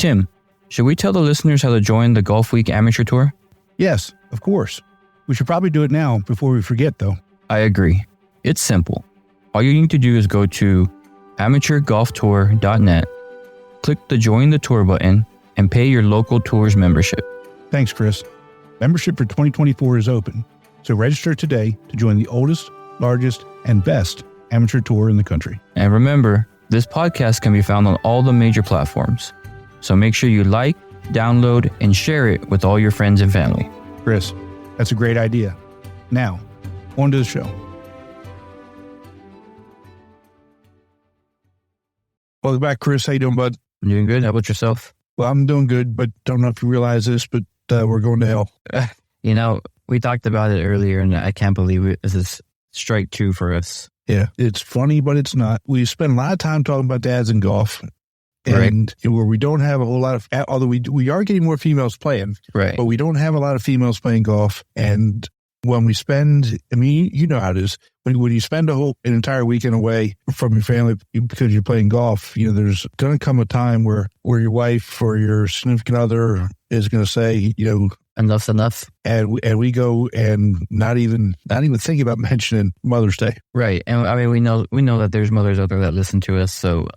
Tim, should we tell the listeners how to join the Golf Week Amateur Tour? Yes, of course. We should probably do it now before we forget, though. I agree. It's simple. All you need to do is go to amateurgolftour.net, click the Join the Tour button, and pay your local tour's membership. Thanks, Chris. Membership for 2024 is open, so register today to join the oldest, largest, and best amateur tour in the country. And remember, this podcast can be found on all the major platforms. So make sure you like, download, and share it with all your friends and family. Chris, that's a great idea. Now, on to the show. Welcome back, Chris. How you doing, bud? I'm doing good. How about yourself? Well, I'm doing good, but don't know if you realize this, but we're going to hell. We talked about it earlier, and I can't believe it. This is strike 2 for us. Yeah, it's funny, but it's not. We spend a lot of time talking about dads in golf. And where we don't have a whole lot of, although we are getting more females playing, right? But we don't have a lot of females playing golf. And when we spend, you know how it is. When you spend an entire weekend away from your family because you're playing golf, there's going to come a time where your wife or your significant other is going to say, enough's enough. And we go and not even think about mentioning Mother's Day. Right. And we know that there's mothers out there that listen to us. So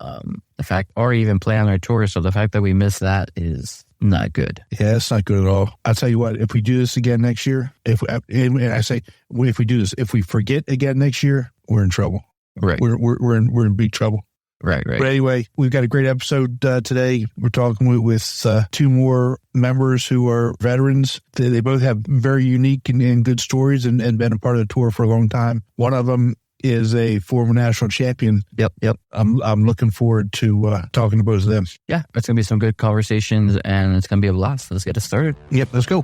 the fact, or even play on our tour. So the fact that we miss that is not good. Yeah, it's not good at all. I'll tell you what, if we do this again next year, if we do this, if we forget again next year, we're in trouble. Right. We're in big trouble. Right. But anyway, we've got a great episode today. We're talking with 2 more members who are veterans. They both have very unique and good stories and been a part of the tour for a long time. One of them is a former national champion. Yep. I'm looking forward to talking to both of them. Yeah, it's going to be some good conversations, and it's going to be a blast. Let's get it started. Yep, let's go.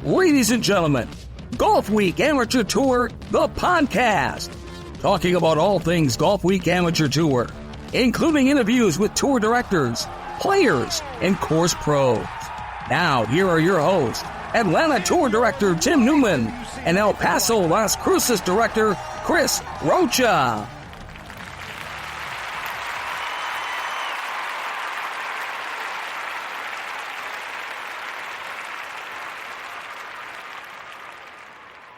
Ladies and gentlemen, Golf Week Amateur Tour, the podcast. Talking about all things Golf Week Amateur Tour, including interviews with tour directors, players, and course pros. Now, here are your hosts, Atlanta Tour Director Tim Newman and El Paso Las Cruces Director Chris Rocha.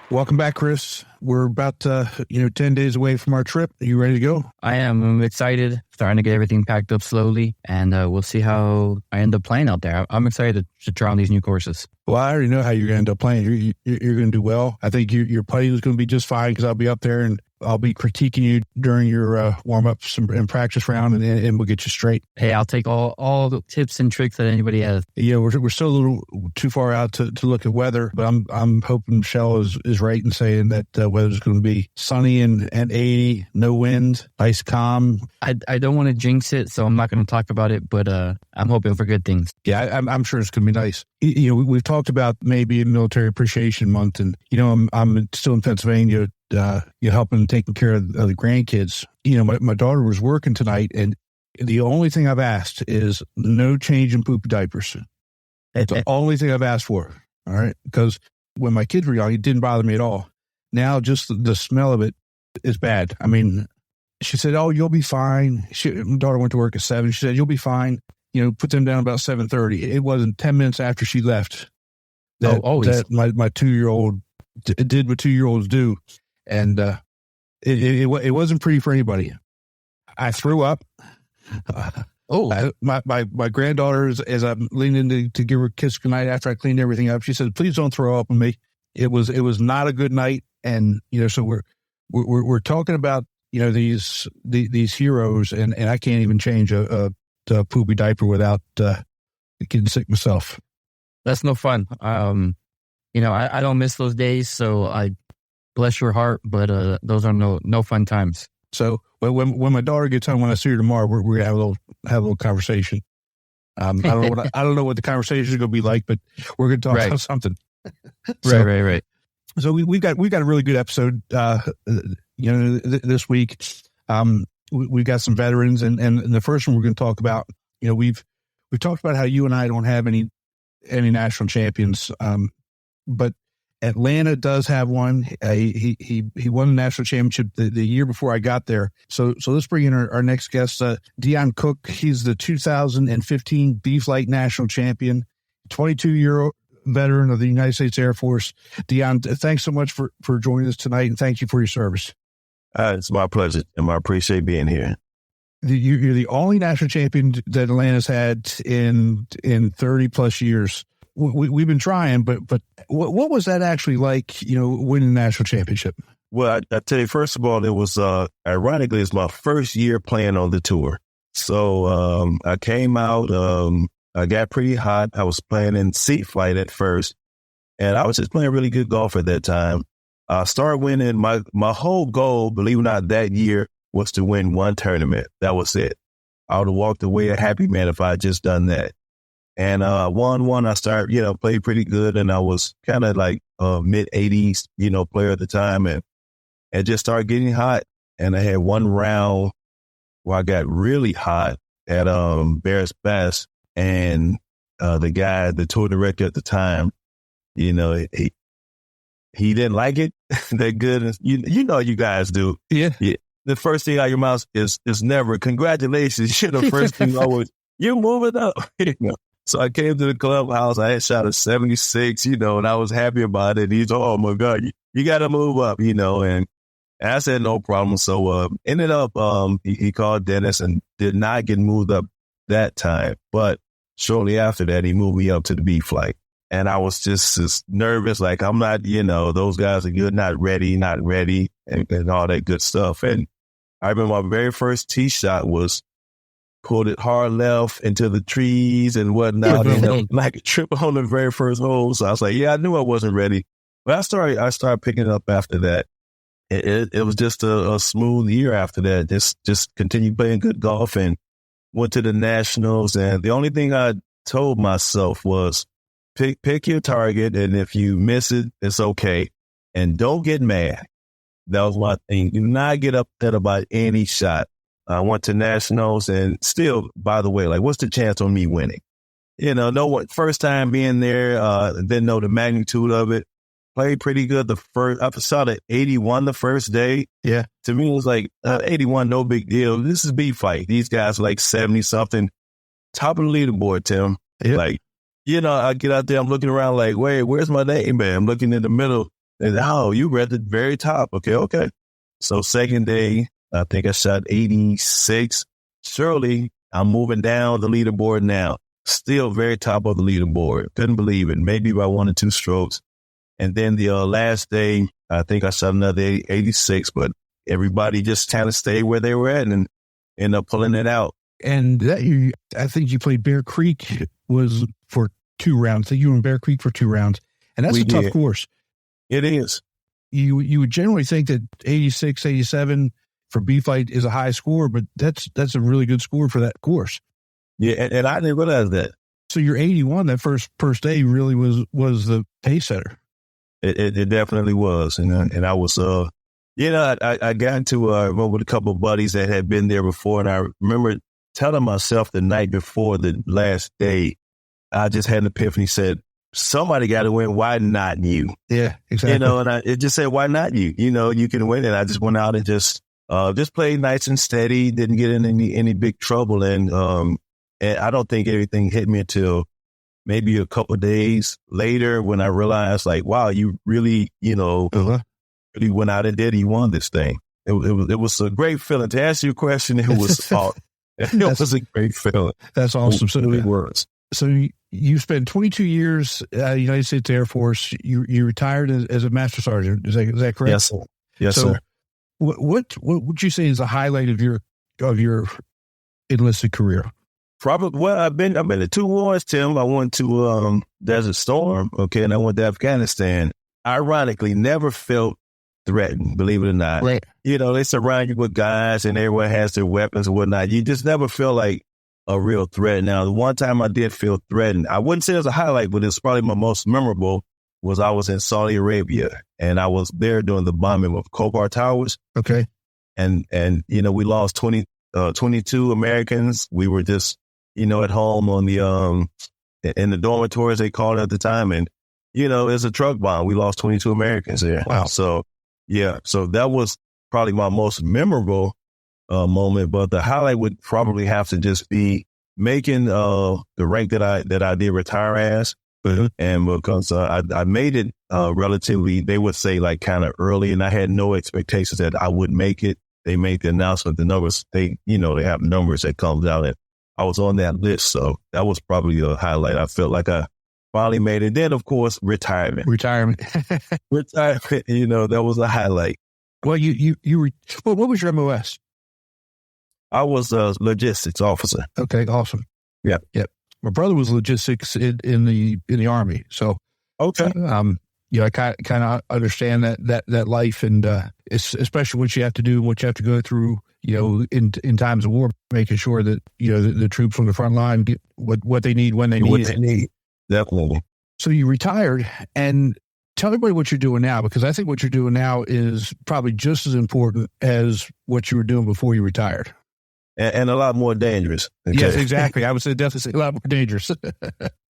Welcome back, Chris. We're about 10 days away from our trip. Are you ready to go? I am. I'm excited. Starting to get everything packed up slowly, and we'll see how I end up playing out there. I'm excited to try on these new courses. Well, I already know how you're going to end up playing. You're going to do well. I think your putting is going to be just fine because I'll be up there and I'll be critiquing you during your warm-ups and practice round, and we'll get you straight. Hey, I'll take all the tips and tricks that anybody has. Yeah, we're still a little too far out to look at weather, but I'm hoping Michelle is right in saying that weather's going to be sunny and 80, no wind, nice, calm. I don't want to jinx it, so I'm not going to talk about it, but I'm hoping for good things. Yeah, I'm sure it's going to be nice. We've talked about maybe a Military Appreciation Month, and I'm still in Pennsylvania. Helping taking care of the grandkids. My daughter was working tonight, and the only thing I've asked is no change in poopy diapers. That's the only thing I've asked for. All right, because when my kids were young, it didn't bother me at all. Now, just the smell of it is bad. She said, "Oh, you'll be fine." My daughter went to work at 7. She said, "You'll be fine." Put them down about 7:30. It wasn't 10 minutes after she left that my 2-year-old did what 2-year-olds do. And it wasn't pretty for anybody. I threw up. My granddaughter, as I'm leaning to give her a kiss goodnight after I cleaned everything up, she said, "Please don't throw up on me." It was not a good night, and so we're talking about these heroes, and I can't even change a poopy diaper without getting sick myself. That's no fun. I don't miss those days, so I. Bless your heart, but those are no fun times. So when my daughter gets home, when I see her tomorrow, we're gonna have a little conversation. I don't know what the conversation is gonna be like, but we're gonna talk about something. Right. So we've got a really good episode. This week, we've got some veterans, and the first one we're gonna talk about. We've talked about how you and I don't have any national champions, but Atlanta does have one. He won the national championship the year before I got there. So let's bring in our next guest, Deon Cook. He's the 2015 B-Flight national champion, 22-year veteran of the United States Air Force. Deon, thanks so much for joining us tonight, and thank you for your service. It's my pleasure, and I appreciate being here. You're the only national champion that Atlanta's had in 30 plus years. We've been trying, but what was that actually like, winning the national championship? Well, I tell you, first of all, it was, ironically, it's my first year playing on the tour. So I came out, I got pretty hot. I was playing in seat flight at first, and I was just playing really good golf at that time. I started winning. My whole goal, believe it or not, that year was to win one tournament. That was it. I would have walked away a happy man if I had just done that. And won. I started, played pretty good, and I was kind of like mid-80s, player at the time, and just started getting hot. And I had one round where I got really hot at Bears Bass, and the tour director at the time, he didn't like it that good. And you guys do. Yeah. The first thing out of your mouth is never congratulations. The first thing always, you're moving up. So I came to the clubhouse. I had shot a 76, and I was happy about it. He's, oh my God, you got to move up, and I said, no problem. So ended up, he called Dennis and did not get moved up that time. But shortly after that, he moved me up to the B flight. And I was just nervous, like I'm not, those guys are good, not ready, and all that good stuff. And I remember my very first tee shot was pulled it hard left into the trees and whatnot, like a trip on the very first hole. So I was like, yeah, I knew I wasn't ready. But I started picking it up after that. It was just a smooth year after that. Just continued playing good golf and went to the nationals. And the only thing I told myself was pick your target. And if you miss it, it's okay. And don't get mad. That was my thing. Do not get upset about any shot. I went to nationals, and still, by the way, like, what's the chance on me winning? No one, first time being there, didn't know the magnitude of it. Played pretty good I saw the 81 the first day. Yeah. To me, it was like 81, no big deal. This is B fight. These guys are like 70 something, top of the leaderboard, Tim. Yeah. Like, I get out there, I'm looking around like, wait, where's my name, man? I'm looking in the middle. And, oh, you were at the very top. Okay. So second day, I think I shot 86. Surely I'm moving down the leaderboard now. Still very top of the leaderboard. Couldn't believe it. Maybe by 1 or 2 strokes. And then the last day, I think I shot another 86, but everybody just kind of stayed where they were at and ended up pulling it out. And I think you played Bear Creek was for 2 rounds. I think you were in Bear Creek for 2 rounds. And that's a tough course. It is. You would generally think that 86, 87 for B-Flight is a high score, but that's a really good score for that course. Yeah, and I didn't realize that. So your 81, that first day really was the pace setter. It definitely was. And I was, I got into, with a couple of buddies that had been there before. And I remember telling myself the night before the last day, I just had an epiphany, said, somebody got to win. Why not you? Yeah, exactly. And it just said, why not you? You can win. And I just went out and just played nice and steady, didn't get in any big trouble. And I don't think everything hit me until maybe a couple of days later when I realized, like, wow, you really, really went out and did. You won this thing. It was a great feeling. To answer your question, it was it was a great feeling. That's awesome. It really was. So you spent 22 years at United States Air Force. You retired as a master sergeant. Is that correct? Yes, sir. Yes, sir. What would you say is the highlight of your enlisted career? Probably. Well, I've been to 2 wars, Tim. I went to Desert Storm, and I went to Afghanistan. Ironically, never felt threatened, believe it or not. Right. They surround you with guys, and everyone has their weapons and whatnot. You just never feel like a real threat. Now, the one time I did feel threatened, I wouldn't say it was a highlight, but it's probably my most memorable, was I was in Saudi Arabia, and I was there during the bombing of Khobar Towers. Okay. And we lost 22 Americans. We were just, at home on the, in the dormitories, they called it at the time. And, it's a truck bomb. We lost 22 Americans there. Wow. So, yeah. So that was probably my most memorable moment. But the highlight would probably have to just be making the rank that I did retire as. Mm-hmm. And because I made it relatively, they would say like kind of early, and I had no expectations that I would make it. They made the announcement, the numbers, they have numbers that comes out, and I was on that list. So that was probably a highlight. I felt like I finally made it. Then, of course, retirement. Retirement. That was a highlight. Well, what was your MOS? I was a logistics officer. Okay, awesome. Yeah. My brother was logistics in the Army. So, okay. I kind of understand that life, and especially what you have to do, what you have to go through, in times of war, making sure that, the troops on the front line get what they need when they need it. They need. Definitely. So you retired, and tell everybody what you're doing now, because I think what you're doing now is probably just as important as what you were doing before you retired. And a lot more dangerous. Okay? Yes, exactly. I would definitely say a lot more dangerous.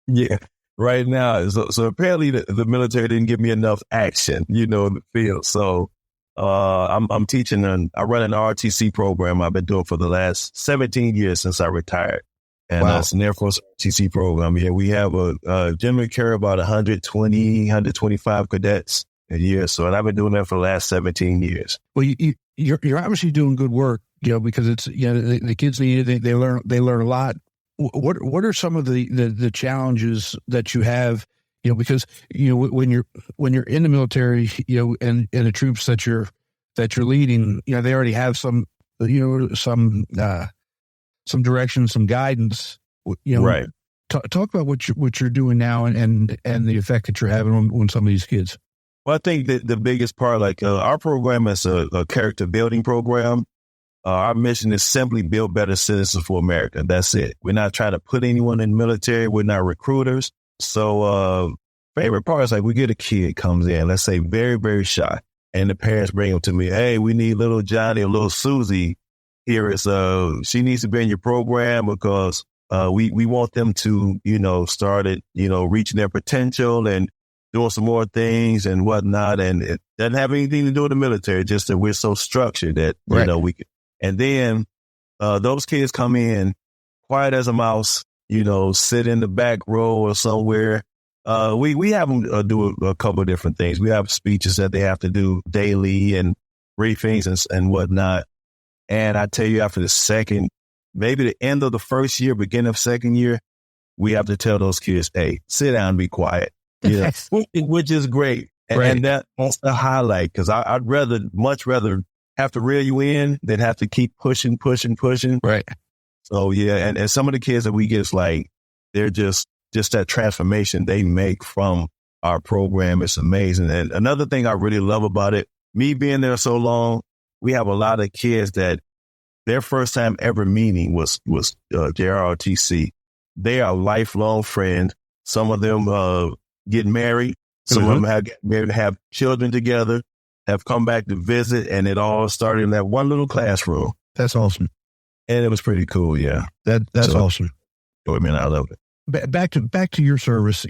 Yeah. Right now. So apparently the military didn't give me enough action, in the field. So I'm teaching I run an RTC program I've been doing for the last 17 years since I retired. And wow. It's an Air Force RTC program. Yeah, we have generally carry about 125 cadets a year. So, and I've been doing that for the last 17 years. Well, you're obviously doing good work, because it's, the kids need it. They learn a lot. What are some of the challenges that you have, because, when you're in the military, and the troops that you're leading, they already have some direction, some guidance, right. Talk about what you're doing now and the effect that you're having on some of these kids. Well, I think that the biggest part, our program is a character building program. Our mission is simply build better citizens for America. That's it. We're not trying to put anyone in the military. We're not recruiters. So, favorite part is we get a kid comes in, let's say very, very shy, and the parents bring them to me. Hey, we need little Johnny or little Susie here. She needs to be in your program because we want them to, start reaching their potential and doing some more things and whatnot. And it doesn't have anything to do with the military, just that we're so structured that, right. We can. And then those kids come in quiet as a mouse, sit in the back row or somewhere. We have them do a couple of different things. We have speeches that they have to do daily and briefings and whatnot. And I tell you, after the second, maybe the end of the first year, beginning of second year, we have to tell those kids, hey, sit down and be quiet, which is great. Right. And that's the highlight, because I'd much rather have to reel you in than have to keep pushing. Right. So, yeah. And some of the kids that we get, they're just that transformation they make from our program. It's amazing. And another thing I really love about it, me being there so long, we have a lot of kids that their first time ever meeting was JROTC. They are lifelong friends. Some of them get married. Some of them have children together, have come back to visit, and it all started in that one little classroom. That's awesome. And it was pretty cool, yeah. That's awesome. I mean, I love it. Back to your service,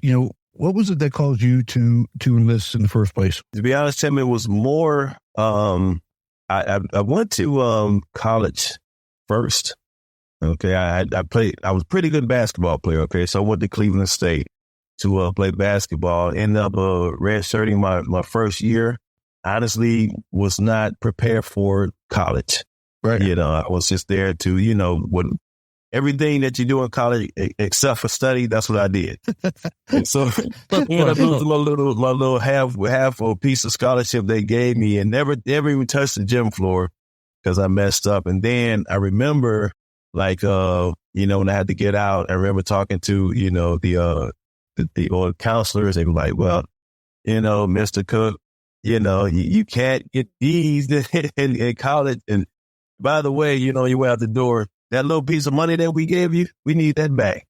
what was it that caused you to enlist in the first place? To be honest, Tim, it was more, I went to college first. Okay, I was a pretty good basketball player. Okay, so I went to Cleveland State to play basketball. Ended up redshirting my first year. Honestly, was not prepared for college. Right. I was just there to, what everything that you do in college except for study, that's what I did. And so when I lose my little half a piece of scholarship they gave me, and never even touched the gym floor because I messed up. And then I remember when I had to get out, I remember talking to, the old counselors. They were like, well, Mr. Cook, you can't get these in college. And by the way, you went out the door, that little piece of money that we gave you, we need that back.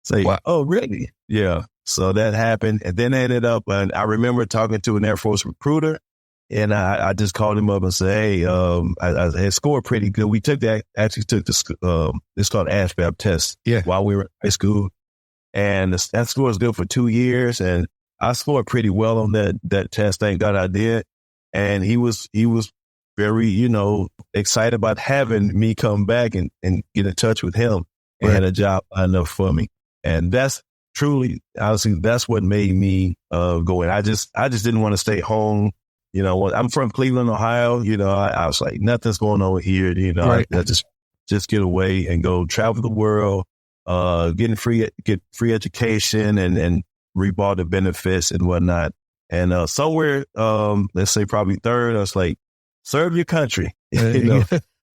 So, wow. Oh, really? Yeah. So that happened. And then I ended up, and I remember talking to an Air Force recruiter, and I just called him up and said, hey, I had scored pretty good. We took this called ASVAB test while we were in high school. And that score was good for 2 years. And I scored pretty well on that test. Thank God I did. And he was very, excited about having me come back and get in touch with him and had a job lined up for me. And that's truly, honestly, that's what made me go in. I just didn't want to stay home. I'm from Cleveland, Ohio. I was like, nothing's going on here. I just get away and go travel the world, get free education and reap all the benefits and whatnot. And somewhere, let's say probably third, I was like, serve your country. Yeah.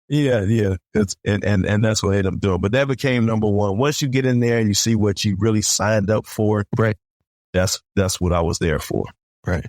And that's what I ended up doing. But that became number one. Once you get in there and you see what you really signed up for, right? That's what I was there for. Right.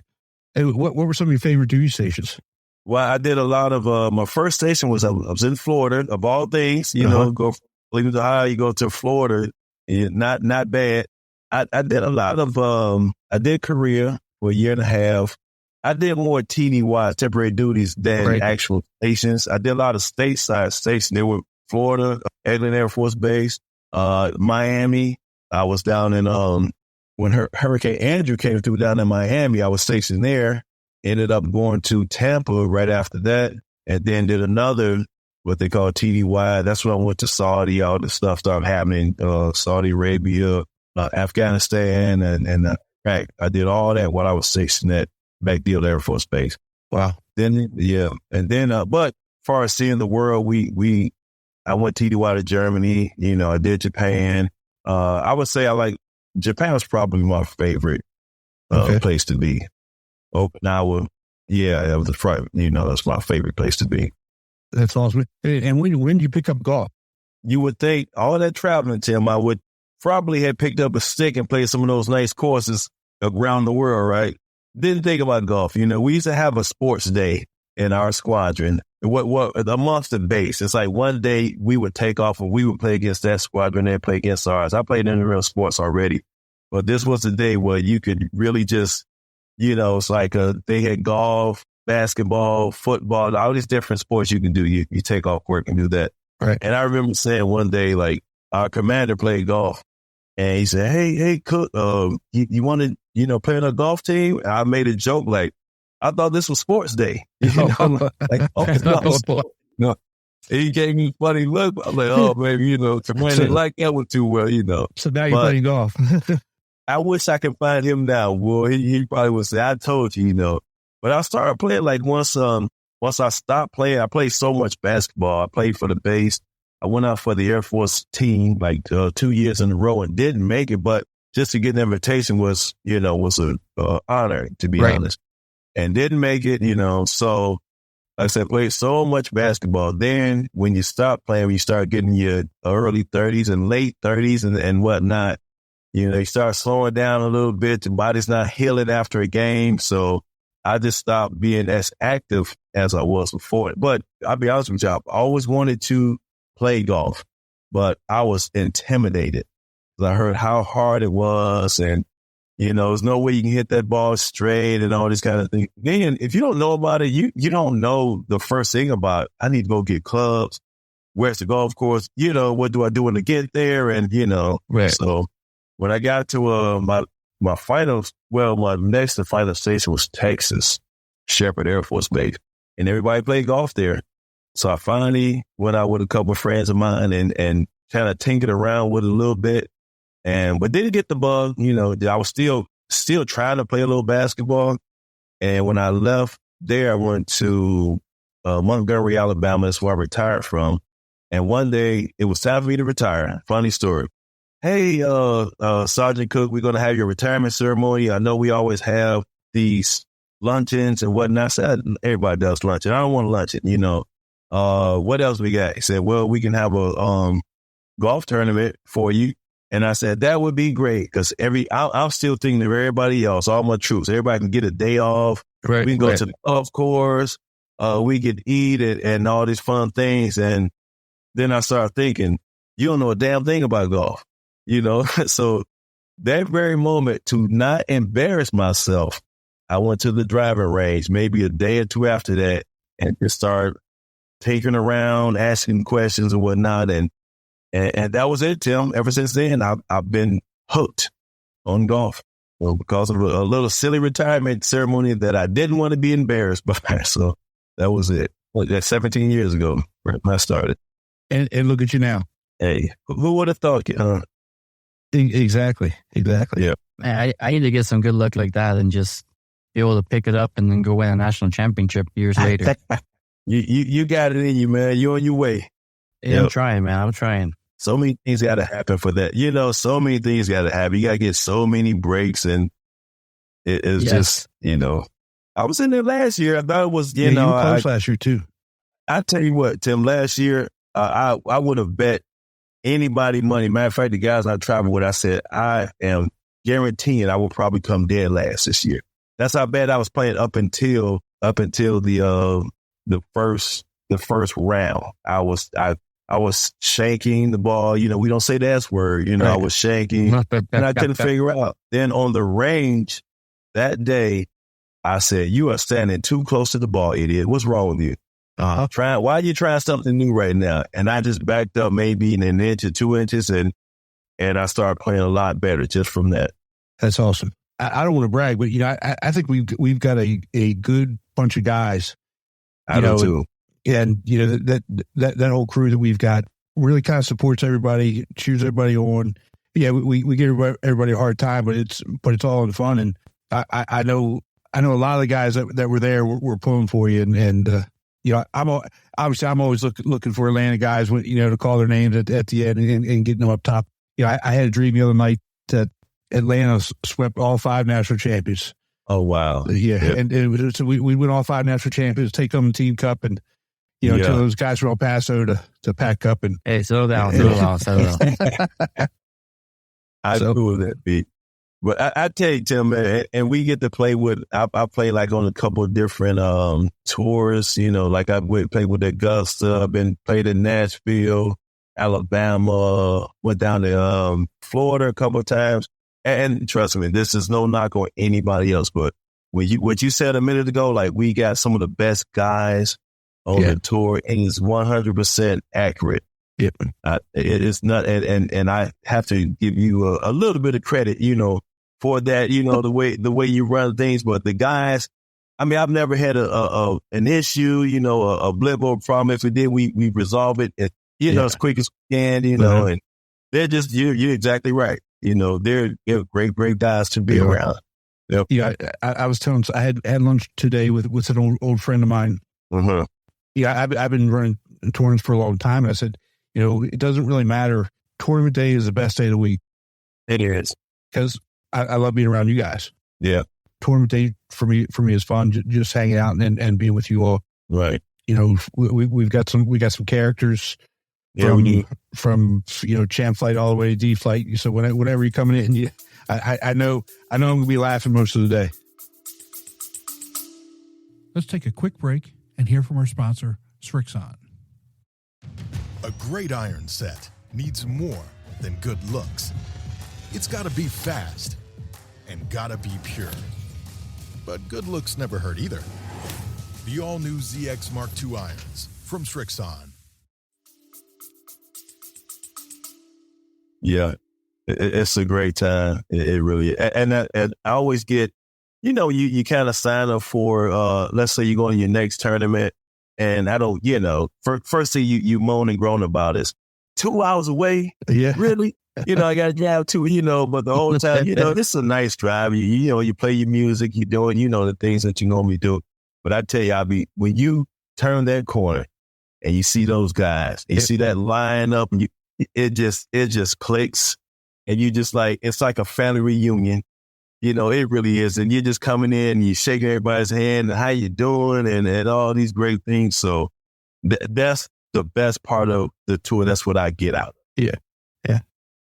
And what were some of your favorite duty stations? Well, I did a lot of, my first station was, I was in Florida, of all things, go from Cleveland, Ohio, you go to Florida, not bad. I did a lot of, I did Korea for a year and a half. I did more TDY, temporary duties, than actual stations. I did a lot of stateside stations. They were Florida, Eglin Air Force Base, Miami. I was down in, when Hurricane Andrew came through down in Miami, I was stationed there. Ended up going to Tampa right after that, and then did another, what they call TDY. That's when I went to Saudi. All the stuff started happening, Saudi Arabia, Afghanistan, and Iraq. I did all that while I was stationed at MacDill Air Force Base. Wow. Then, and then, but as far as seeing the world, I went TDY to Germany. I did Japan. I would say Japan was probably my favorite place to be. Okinawa, that was the front. That's my favorite place to be. That's awesome. And when did you pick up golf? You would think all that traveling, Tim, I would probably have picked up a stick and played some of those nice courses around the world, right? Didn't think about golf. We used to have a sports day in our squadron. What amongst the base, it's like one day we would take off and we would play against that squadron and play against ours. I played in the real sports already, but this was the day where you could really just, it's like they had golf, basketball, football, all these different sports you can do. You take off work and do that. Right. And I remember saying one day, like, our commander played golf, and he said, "Hey, Cook, you want to, play on a golf team?" And I made a joke like, I thought this was sports day. No. He gave me a funny look. I'm like, oh, baby, commander like that one too well, So now you're playing golf. I wish I could find him now, boy. He probably would say, I told you, But I started playing once I stopped playing, I played so much basketball. I played for the base. I went out for the Air Force team 2 years in a row and didn't make it, but just to get an invitation was an honor, to be honest. And didn't make it, so like I said, played so much basketball. Then when you stop playing, when you start getting your early 30s and late 30s and whatnot, you start slowing down a little bit. Your body's not healing after a game. So I just stopped being as active as I was before. But I'll be honest with you, I always wanted to play golf, but I was intimidated. I heard how hard it was, and there's no way you can hit that ball straight and all this kind of thing. Then if you don't know about it, you don't know the first thing about, I need to go get clubs. Where's the golf course? What do I do when I get there? And, so when I got to my finals, my next to final station was Texas, Shepherd Air Force Base, and everybody played golf there. So I finally went out with a couple of friends of mine and kind of tinkered around with it a little bit, but didn't get the bug. I was still trying to play a little basketball. And when I left there, I went to Montgomery, Alabama. That's where I retired from. And one day it was time for me to retire. Funny story. Hey, Sergeant Cook, we're going to have your retirement ceremony. I know we always have these luncheons and whatnot. I said, everybody does luncheon. I don't want a luncheon, what else we got? He said, well, we can have a golf tournament for you. And I said, that would be great, because I'm still thinking of everybody else, all my troops. Everybody can get a day off. Right, we can go to the golf course. We could eat and all these fun things. And then I started thinking, you don't know a damn thing about golf. So that very moment, to not embarrass myself, I went to the driving range maybe a day or two after that and just started taking around, asking questions and whatnot. And that was it, Tim. Ever since then, I've been hooked on golf because of a little silly retirement ceremony that I didn't want to be embarrassed by. So that was it. That's 17 years ago when I started. And look at you now. Hey, who would have thought? Exactly. Yeah. Man, I need to get some good luck like that and just be able to pick it up and then go win a national championship years later. You got it in you, man. You're on your way. Yeah, I'm trying, man. I'm trying. So many things got to happen for that. You know, so many things got to happen. You got to get so many breaks, and it's just, you know. I was in there last year. I thought it was, you know. You were close last year, too. I tell you what, Tim, last year, I would have bet anybody money. Matter of fact, the guys I traveled with, I said, I am guaranteeing I will probably come dead last this year. That's how bad I was playing up until the first round. I was shanking the ball. You know, we don't say the S word. You know, I was shanking, and I couldn't figure out. Then on the range that day, I said, "You are standing too close to the ball, idiot. What's wrong with you? Why are you trying something new right now?" And I just backed up maybe an inch or 2 inches, and I started playing a lot better just from that. That's awesome. I don't want to brag, but you know, I think we've got a good bunch of guys. I do too. And you know that whole crew that we've got really kind of supports everybody, cheers everybody on. Yeah, we give everybody a hard time, but it's all in fun. And I know a lot of the guys that were there were pulling for you. And you know, I'm always looking for Atlanta guys, you know, to call their names at the end and getting them up top. You know, I had a dream the other night that Atlanta swept all 5 national champions. Oh wow! Yeah, yep. And so we win all 5 national champions, take home the team cup, and you know, until those guys from El Paso to pack up and settle down. I agree with that beat. But I tell you, Tim, man, and we get to play with. I play like on a couple of different tours. You know, like I played with Augusta. I've been played in Nashville, Alabama. Went down to Florida a couple of times. And trust me, this is no knock on anybody else. But what you said a minute ago, like we got some of the best guys on the tour, and it's 100% accurate. Yep. It is not, and I have to give you a little bit of credit, you know, for that, you know, the way you run things. But the guys, I mean, I've never had an issue, you know, a blip or problem. If we did, we resolve it, you know, as quick as we can, you know, and they're just, you're exactly right. You know, they're great guys to be around. Yep. Yeah. I was telling, I had lunch today with an old friend of mine. Uh-huh. Yeah. I've been running tournaments for a long time. And I said, you know, it doesn't really matter. Tournament day is the best day of the week. It is. Because I love being around you guys. Yeah. Tournament day for me is fun. Just hanging out and being with you all. Right. You know, we got some characters from you know, champ flight all the way to D flight. So whenever you're coming in, I know I'm going to be laughing most of the day. Let's take a quick break and hear from our sponsor, Srixon. A great iron set needs more than good looks. It's got to be fast and got to be pure. But good looks never hurt either. The all-new ZX Mark II irons from Srixon. Yeah, it's a great time. It really is. And I always get, you know, you kind of sign up for, let's say you go to your next tournament, and I don't, you know, first thing you moan and groan about is 2 hours away. Yeah. Really? You know, I got to drive too, you know, but the whole time, you know, this is a nice drive. You know, you play your music, you doing, you know, the things that you normally do. But I tell you, when you turn that corner and you see those guys, you see that line up, and it just clicks, and you just like, it's like a family reunion. You know, it really is. And you're just coming in and you're shaking everybody's hand and how you doing and all these great things. So that's the best part of the tour. That's what I get out of it. Yeah. Yeah.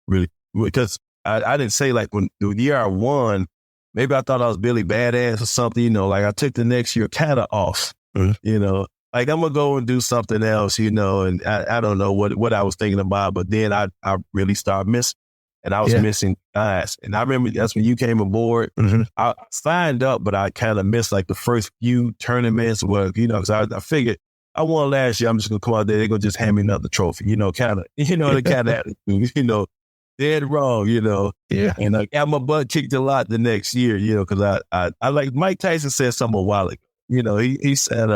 Really. Because I didn't say like when the year I won, maybe I thought I was Billy Badass or something, you know, like I took the next year kind of off, you know, like I'm going to go and do something else, you know, and I don't know what I was thinking about, but then I really started missing. And I was missing guys. And I remember that's when you came aboard. Mm-hmm. I signed up, but I kind of missed like the first few tournaments. Well, you know, because I figured I won last year. I'm just going to come out there. They're going to just hand me another trophy, you know, kind of, you know, the kind of attitude, you know. dead wrong, Yeah. And I got my butt kicked a lot the next year, because I like Mike Tyson said something a while ago. He said,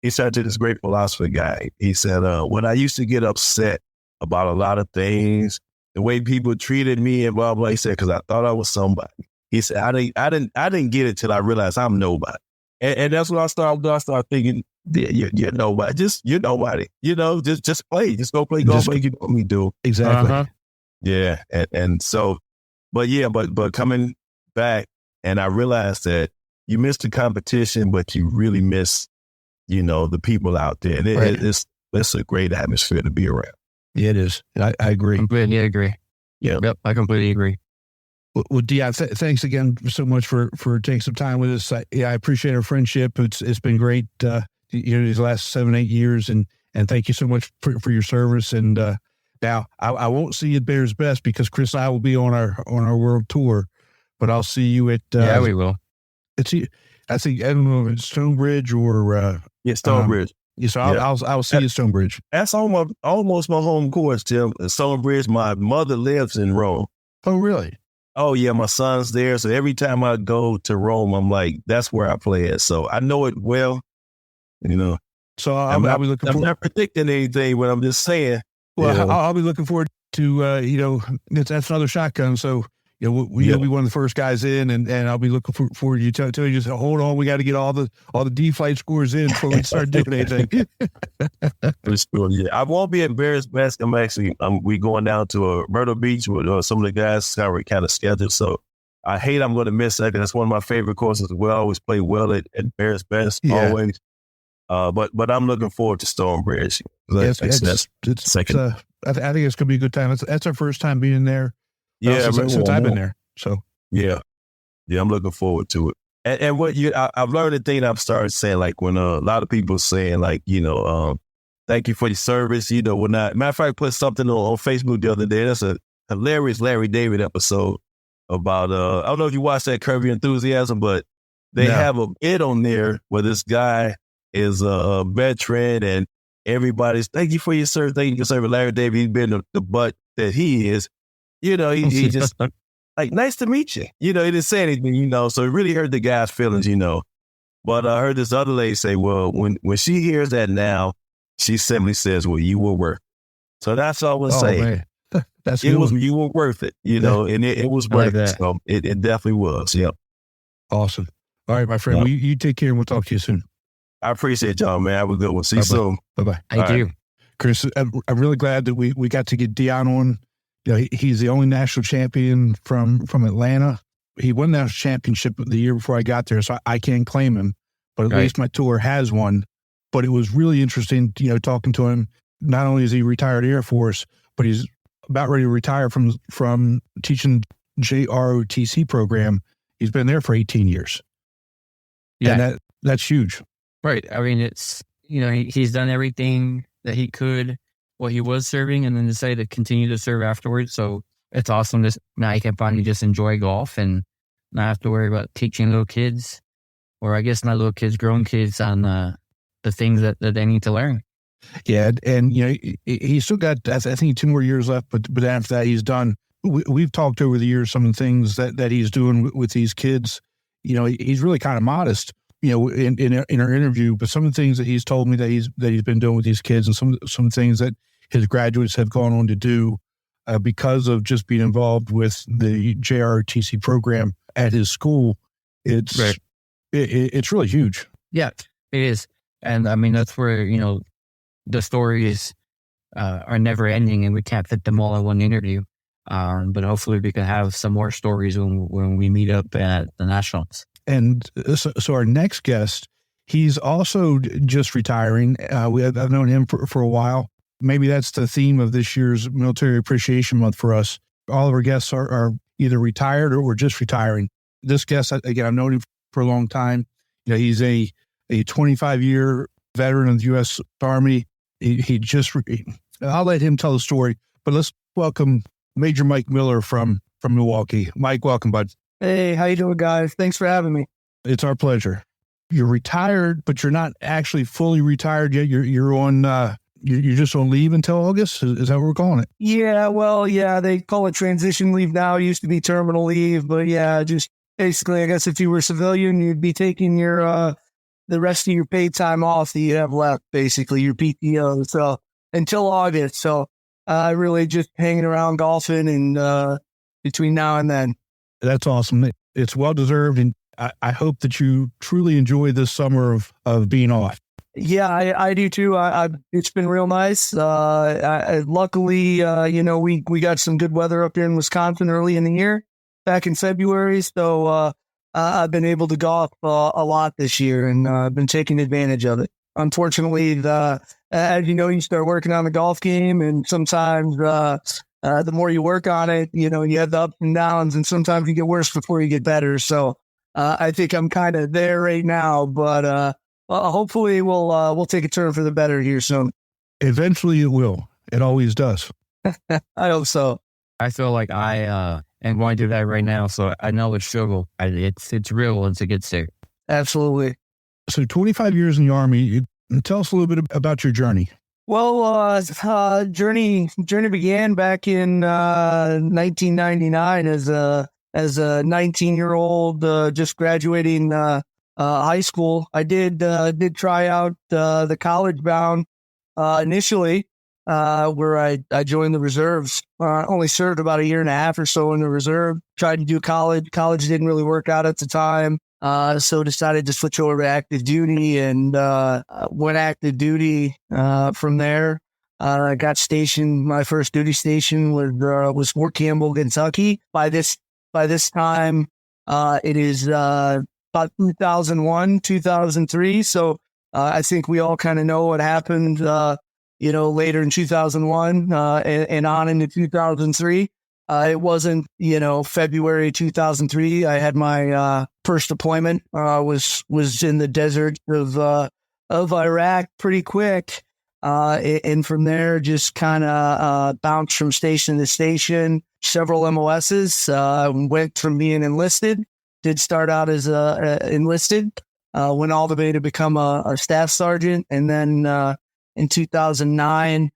he said to this great philosopher guy, he said, when I used to get upset about a lot of things, the way people treated me and blah, blah, he said, because I thought I was somebody. He said, I didn't get it till I realized I'm nobody. And that's what I started thinking, you're nobody. You're nobody. Just play. Just go play golf like you normally do. Exactly. Uh-huh. Yeah. And so, but coming back, and I realized that you miss the competition, but you really miss, the people out there. And it's a great atmosphere to be around. Yeah, it is. I agree. Completely agree. Yeah. Yep, I completely agree. Well, Deon, thanks again so much for taking some time with us. I appreciate our friendship. It's been great, these last 7-8 years, and thank you so much for your service. And now I won't see you at Bears Best because Chris and I will be on our world tour, but I'll see you at we will. I think I don't know if it's Stonebridge or Stonebridge. So I'll see you at Stonebridge. That's almost my home course, Tim. Stonebridge. My mother lives in Rome. Oh, really? Oh, yeah, my son's there. So every time I go to Rome, I'm like, that's where I play at. So I know it well, So I'll be looking forward. I'm not predicting anything, but I'm just saying. Well, I'll be looking forward to, that's another shotgun. So, you'll be one of the first guys in, and I'll be looking forward to you tell you, just hold on, we got to get all the D-flight scores in before we start doing anything. Yeah. I won't be at Bears Best. We going down to Myrtle Beach with some of the guys are kind of scheduled. So I hate I'm going to miss that. That's one of my favorite courses. We always play well at Bears Best, always. But I'm looking forward to Stonebridge. I think it's going to be a good time. That's our first time being there. Since I've been there. So yeah, I'm looking forward to it. And what I've learned a thing I've started saying, like when a lot of people saying like, thank you for your service. When matter of fact, I put something on Facebook the other day. That's a hilarious Larry David episode about, I don't know if you watched that Curb Your Enthusiasm, but they have a bit on there where this guy is a veteran and everybody's thank you for your service. Thank you for your service. Larry David, he's been the butt that he is. He just like, nice to meet you. He didn't say anything, so it really hurt the guy's feelings, But I heard this other lady say, well, when she hears that now, she simply says, well, you were worth it. So that's all I was saying. That's you were worth it, and it was worth it. So it definitely was. Yep. Awesome. All right, my friend, you take care and we'll talk to you soon. I appreciate y'all, man. Have a good one. See you soon. Bye-bye. Thank you. Chris, I'm really glad that we got to get Deon on. He's the only national champion from Atlanta. He won the national championship the year before I got there, so I can't claim him. But at least my tour has one. But it was really interesting, talking to him. Not only is he retired Air Force, but he's about ready to retire from teaching JROTC program. He's been there for 18 years. Yeah, and that's huge. Right. I mean, it's he's done everything that he could. He was serving and then decided to continue to serve afterwards. So it's awesome. Now he can finally just enjoy golf and not have to worry about teaching little kids, or I guess not little kids, grown kids on the things that they need to learn. Yeah. And, he's still got, I think 2 more years left, but after that he's done. We've talked over the years, some of the things that he's doing with these kids. He's really kind of modest, in our interview, but some of the things that he's told me that he's been doing with these kids and some things that his graduates have gone on to do because of just being involved with the JROTC program at his school. It's really huge. Yeah, it is. And I mean, that's where, the stories are never ending and we can't fit them all in one interview. But hopefully we can have some more stories when we meet up at the Nationals. And so our next guest, he's also just retiring. I've known him for a while. Maybe that's the theme of this year's Military Appreciation Month for us. All of our guests are either retired or just retiring. This guest, again, I've known him for a long time. He's a 25-year veteran of the U.S. Army. I'll let him tell the story, but let's welcome Major Mike Miller from Milwaukee. Mike, welcome, bud. Hey, how you doing, guys? Thanks for having me. It's our pleasure. You're retired, but you're not actually fully retired yet. You're on you're just on leave until August? Is that what we're calling it? Yeah, well, yeah, they call it transition leave now. It used to be terminal leave, but yeah, just basically, I guess if you were civilian, you'd be taking your the rest of your paid time off that you have left, basically your PTO. So until August. So really just hanging around golfing and between now and then. That's awesome. It's well deserved, and I hope that you truly enjoy this summer of being off. Yeah, I do too. It's been real nice. Luckily, we got some good weather up here in Wisconsin early in the year, back in February. So I've been able to golf a lot this year, and I've been taking advantage of it. Unfortunately, as you know, you start working on the golf game, and sometimes the more you work on it, you have the ups and downs, and sometimes you get worse before you get better. So I think I'm kind of there right now, but hopefully we'll take a turn for the better here soon. Eventually it will. It always does. I hope so. I feel like I am going through that right now, so I know it's struggle. It's real once it gets there. Absolutely. So 25 years in the Army. Tell us a little bit about your journey. Well, journey began back in 1999 as a 19-year-old just graduating high school. I did try out the college bound initially, where I joined the reserves. Only served about a year and a half or so in the reserve. Tried to do college. College didn't really work out at the time. So decided to switch over to active duty and went active duty from there. I got stationed. My first duty station was Fort Campbell, Kentucky. By this time, it is about 2001, 2003. So I think we all kind of know what happened, later in 2001 and on into 2003. It wasn't, February 2003. I had my first deployment. Was in the desert of Iraq pretty quick, and from there just kind of bounced from station to station. Several MOSs. Went from being enlisted. Did start out as enlisted. Went all the way to become a staff sergeant, and then in 2009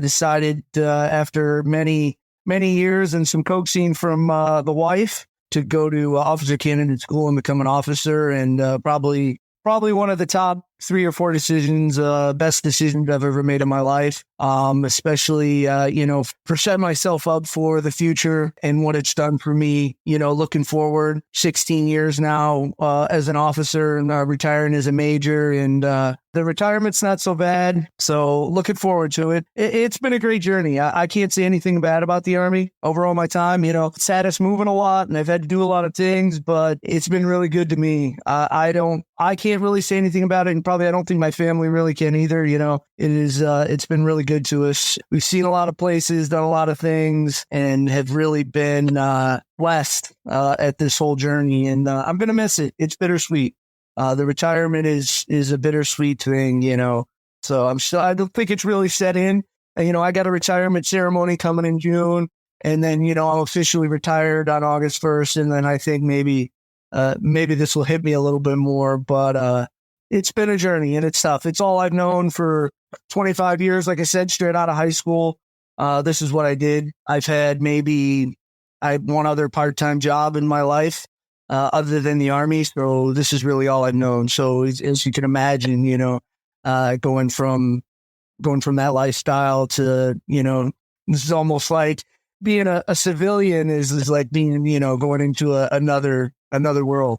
decided after many years and some coaxing from the wife to go to officer candidate school and become an officer, and probably one of the top 3 or 4 decisions, best decisions I've ever made in my life. Especially, for setting myself up for the future and what it's done for me, looking forward 16 years now, as an officer and retiring as a major, and the retirement's not so bad. So looking forward to it. It's been a great journey. I can't say anything bad about the Army over all my time. It's had us moving a lot and I've had to do a lot of things, but it's been really good to me. I can't really say anything about it, and probably I don't think my family really can either. It's been really good to us. We've seen a lot of places, done a lot of things, and have really been blessed at this whole journey. And I'm going to miss it. It's bittersweet. The retirement is a bittersweet thing, so I don't think it's really set in. I got a retirement ceremony coming in June, and then, I'm officially retired on August 1st. And then I think maybe this will hit me a little bit more, but it's been a journey and it's tough. It's all I've known for 25 years. Like I said, straight out of high school, this is what I did. I've had I had one other part-time job in my life, other than the Army. So this is really all I've known. So as you can imagine, going from that lifestyle to, this is almost like being a civilian is like being, going into another world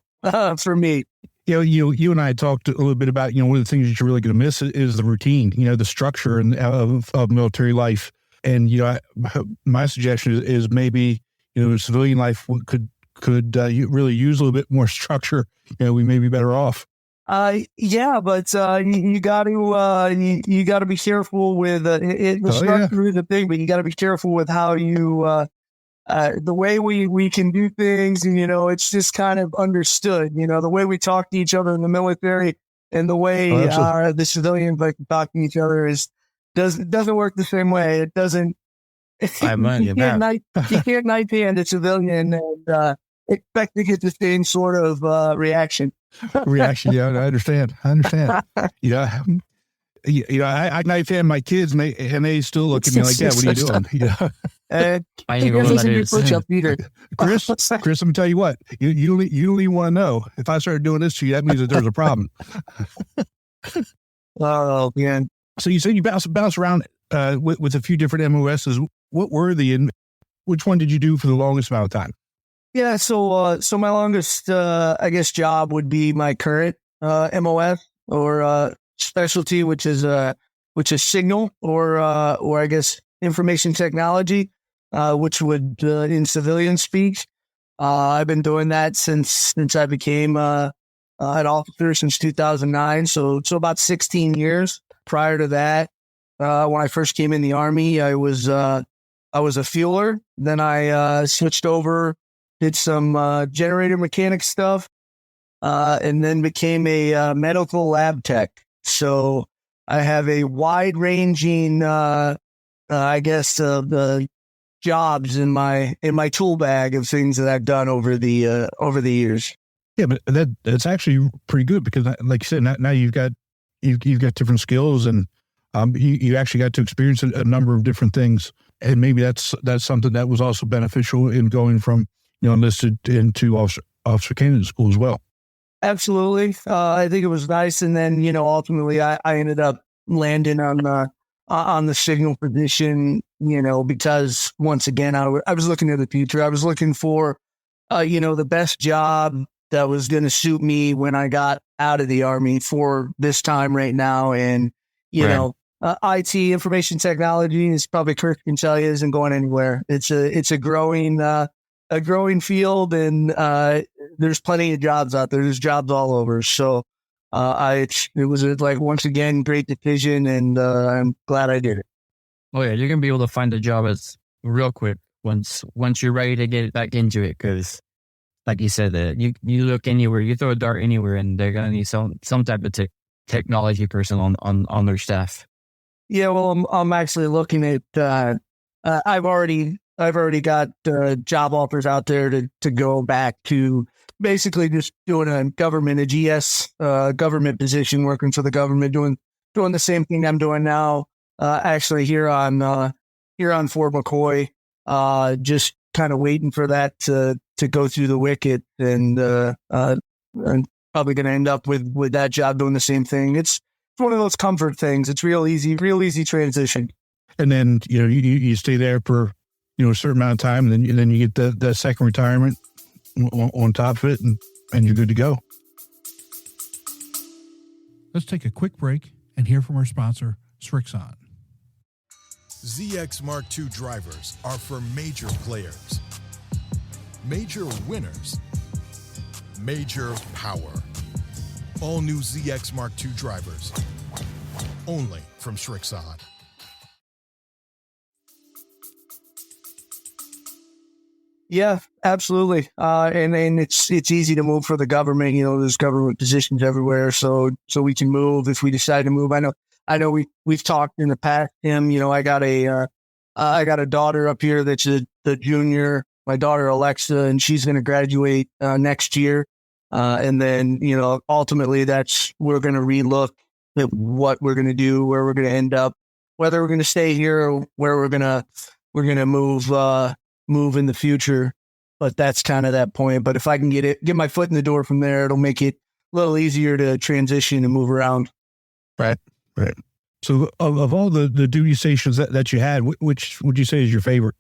for me. You and I talked a little bit about, one of the things that you're really going to miss is the routine, the structure of military life. And, my suggestion is maybe, civilian life could really use a little bit more structure. We may be better off. Yeah, but you got to be careful with the structure is a thing, but you got to be careful with how you the way we can do things, and it's just kind of understood. The way we talk to each other in the military and the way the civilians like to talk to each other doesn't work the same way. It doesn't. You can't knife hand a civilian and expect to get the same sort of reaction. Yeah, I understand. I knife hand my kids and they still look at me like that. What are you doing? Yeah. I ain't gonna know what that is. Chris, I'm gonna tell you what, you don't even want to know. If I started doing this to you, that means that there's a problem. Oh man. So you said you bounce around with a few different MOSs. What were and which one did you do for the longest amount of time? Yeah, so my longest I guess job would be my current MOS or specialty, which is signal or I guess information technology, which would in civilian speak. I've been doing that since I became an officer since 2009. So about 16 years. Prior to that, when I first came in the Army, I was a fueler. Then I switched over, did some generator mechanic stuff, and then became a medical lab tech. So I have a wide-ranging, I guess, jobs in my tool bag of things that I've done over the years. Yeah, but that's actually pretty good because, like you said, now you've got different skills and you actually got to experience a number of different things, and maybe that's something that was also beneficial in going from enlisted into officer candidate school as well. Absolutely, I think it was nice, and then ultimately I ended up landing on the signal position, because once again I was looking at the future. I was looking for the best job that was going to suit me when I got out of the Army for this time right now. And, IT, information technology, is probably Kirk can tell you, isn't going anywhere. It's a growing field, and there's plenty of jobs out there. There's jobs all over. So it was once again, great decision, and I'm glad I did it. Oh yeah, you're going to be able to find a job real quick once you're ready to get back into it, because like you said, you look anywhere, you throw a dart anywhere, and they're gonna need some type of technology person on their staff. Yeah, well, I'm actually looking at. I've already got job offers out there to go back to basically just doing a GS government position, working for the government, doing the same thing I'm doing now. Actually, here on Fort McCoy, just kind of waiting for that to go through the wicket, and I'm probably going to end up with that job doing the same thing. It's one of those comfort things. It's real easy transition. And then you stay there for a certain amount of time, and then you get the second retirement on top of it, and you're good to go. Let's take a quick break and hear from our sponsor, Srixon. ZX Mark II drivers are for major players, major winners, major power. All new ZX Mark II drivers, only from Srixon. Yeah, absolutely. And it's easy to move for the government. There's government positions everywhere, so we can move if we decide to move. I know we've talked in the past, Tim. I got a daughter up here that's the junior. My daughter Alexa, and she's going to graduate next year. And then ultimately we're going to relook at what we're going to do, where we're going to end up, whether we're going to stay here or where we're going to move in the future. But that's kind of that point. But if I can get my foot in the door from there, it'll make it a little easier to transition and move around. Right. So of all the duty stations that you had, which would you say is your favorite?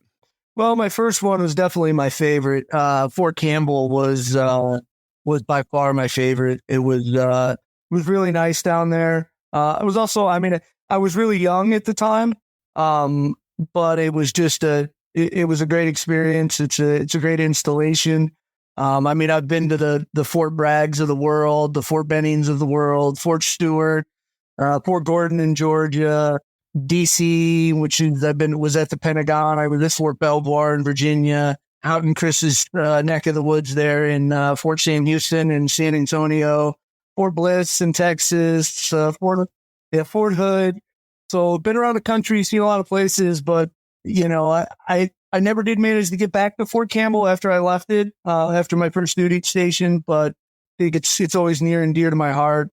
Well, my first one was definitely my favorite. Fort Campbell was by far my favorite. It was really nice down there. I was also, I was really young at the time, but it was just it was a great experience. It's a great installation. I've been to the Fort Braggs of the world, the Fort Bennings of the world, Fort Stewart, Fort Gordon in Georgia, DC, which was at the Pentagon. I was at Fort Belvoir in Virginia, out in Chris's neck of the woods there in Fort Sam Houston and San Antonio, Fort Bliss in Texas, Fort Hood. So been around the country, seen a lot of places, but I never did manage to get back to Fort Campbell after I left it, after my first duty station, but I think it's always near and dear to my heart.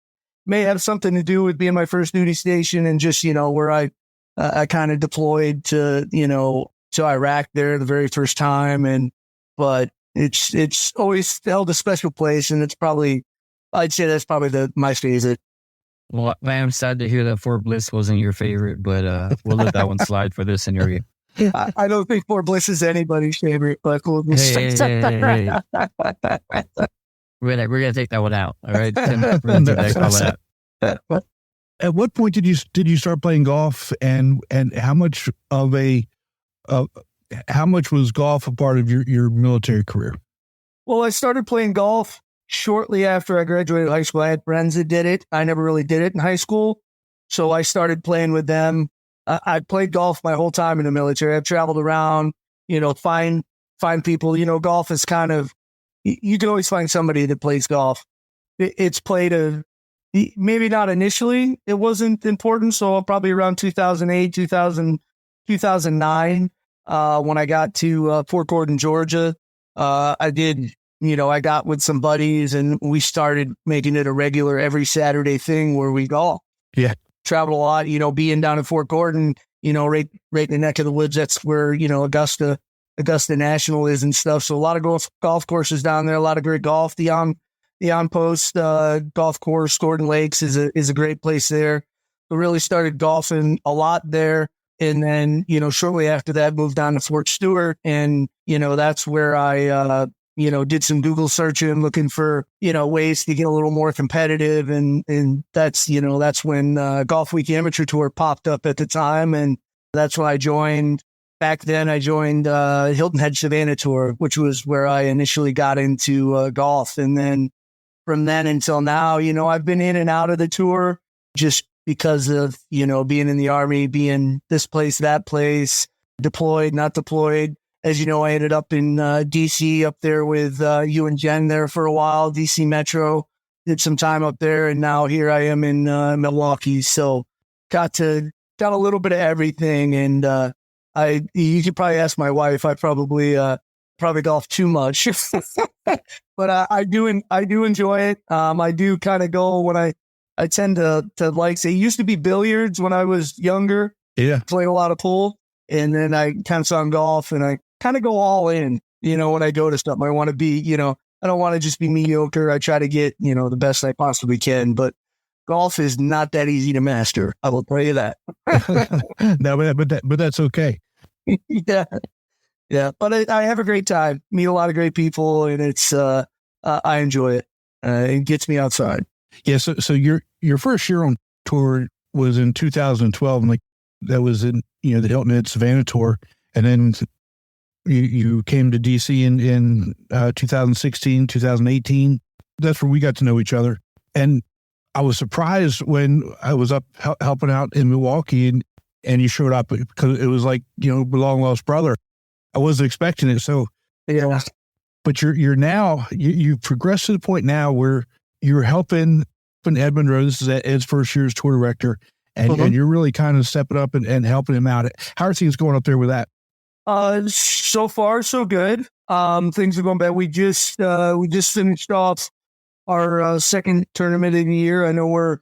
may have something to do with being my first duty station and just, where I kind of deployed to Iraq there the very first time. But it's always held a special place, and I'd say that's probably my favorite. Well, I'm sad to hear that Fort Bliss wasn't your favorite, but we'll let that one slide for this interview. I don't think Fort Bliss is anybody's favorite, but we'll hey. We're gonna take that one out. All right. We're gonna take that out. At what point did you start playing golf, and how much was golf a part of your military career? Well, I started playing golf shortly after I graduated high school. I had friends that did it. I never really did it in high school, so I started playing with them. I played golf my whole time in the military. I've traveled around, find people. Golf is kind of, you can always find somebody that plays golf. It's played maybe not initially. It wasn't important. So probably around 2008, 2009, when I got to Fort Gordon, Georgia, I got with some buddies and we started making it a regular every Saturday thing where we golf. Yeah. Traveled a lot, being down in Fort Gordon, right in the neck of the woods. That's where, Augusta National is and stuff. So a lot of golf courses down there, a lot of great golf. The On Post golf course, Gordon Lakes is a great place there. We really started golfing a lot there. And then, shortly after that, moved down to Fort Stewart. And, that's where I, did some Google searching, looking for, ways to get a little more competitive. And that's when Golf Week Amateur Tour popped up at the time. And that's when I joined. Back then, I joined Hilton Head Savannah Tour, which was where I initially got into golf. And then from then until now, I've been in and out of the tour just because of, being in the Army, being this place, that place, deployed, not deployed. As you know, I ended up in D.C. up there with you and Jen there for a while, D.C. Metro, did some time up there, and now here I am in Milwaukee. So got a little bit of everything, and you could probably ask my wife. I probably golf too much, but I do enjoy it. I do kind of go when I tend to like, say, it used to be billiards when I was younger. Yeah, played a lot of pool, and then I kind of saw golf, and I kind of go all in, when I go to stuff. I want to be, I don't want to just be mediocre. I try to get, the best I possibly can, but golf is not that easy to master. I will tell you that. No, but that's okay. Yeah. But I have a great time, meet a lot of great people, and it's, I enjoy it. It gets me outside. Yeah. So your first year on tour was in 2012, and that was in, the Hilton Head Savannah Tour. And then you came to DC in 2016, 2018. That's where we got to know each other. And I was surprised when I was up helping out in Milwaukee and you showed up, because it was like, long lost brother. I wasn't expecting it. So, yeah. But you're now, you've progressed to the point now where you're helping Edmund Rose. This is Ed's first year as tour director. And you're really kind of stepping up and helping him out. How are things going up there with that? So far, so good. Things are going bad. We just finished off our second tournament of the year. I know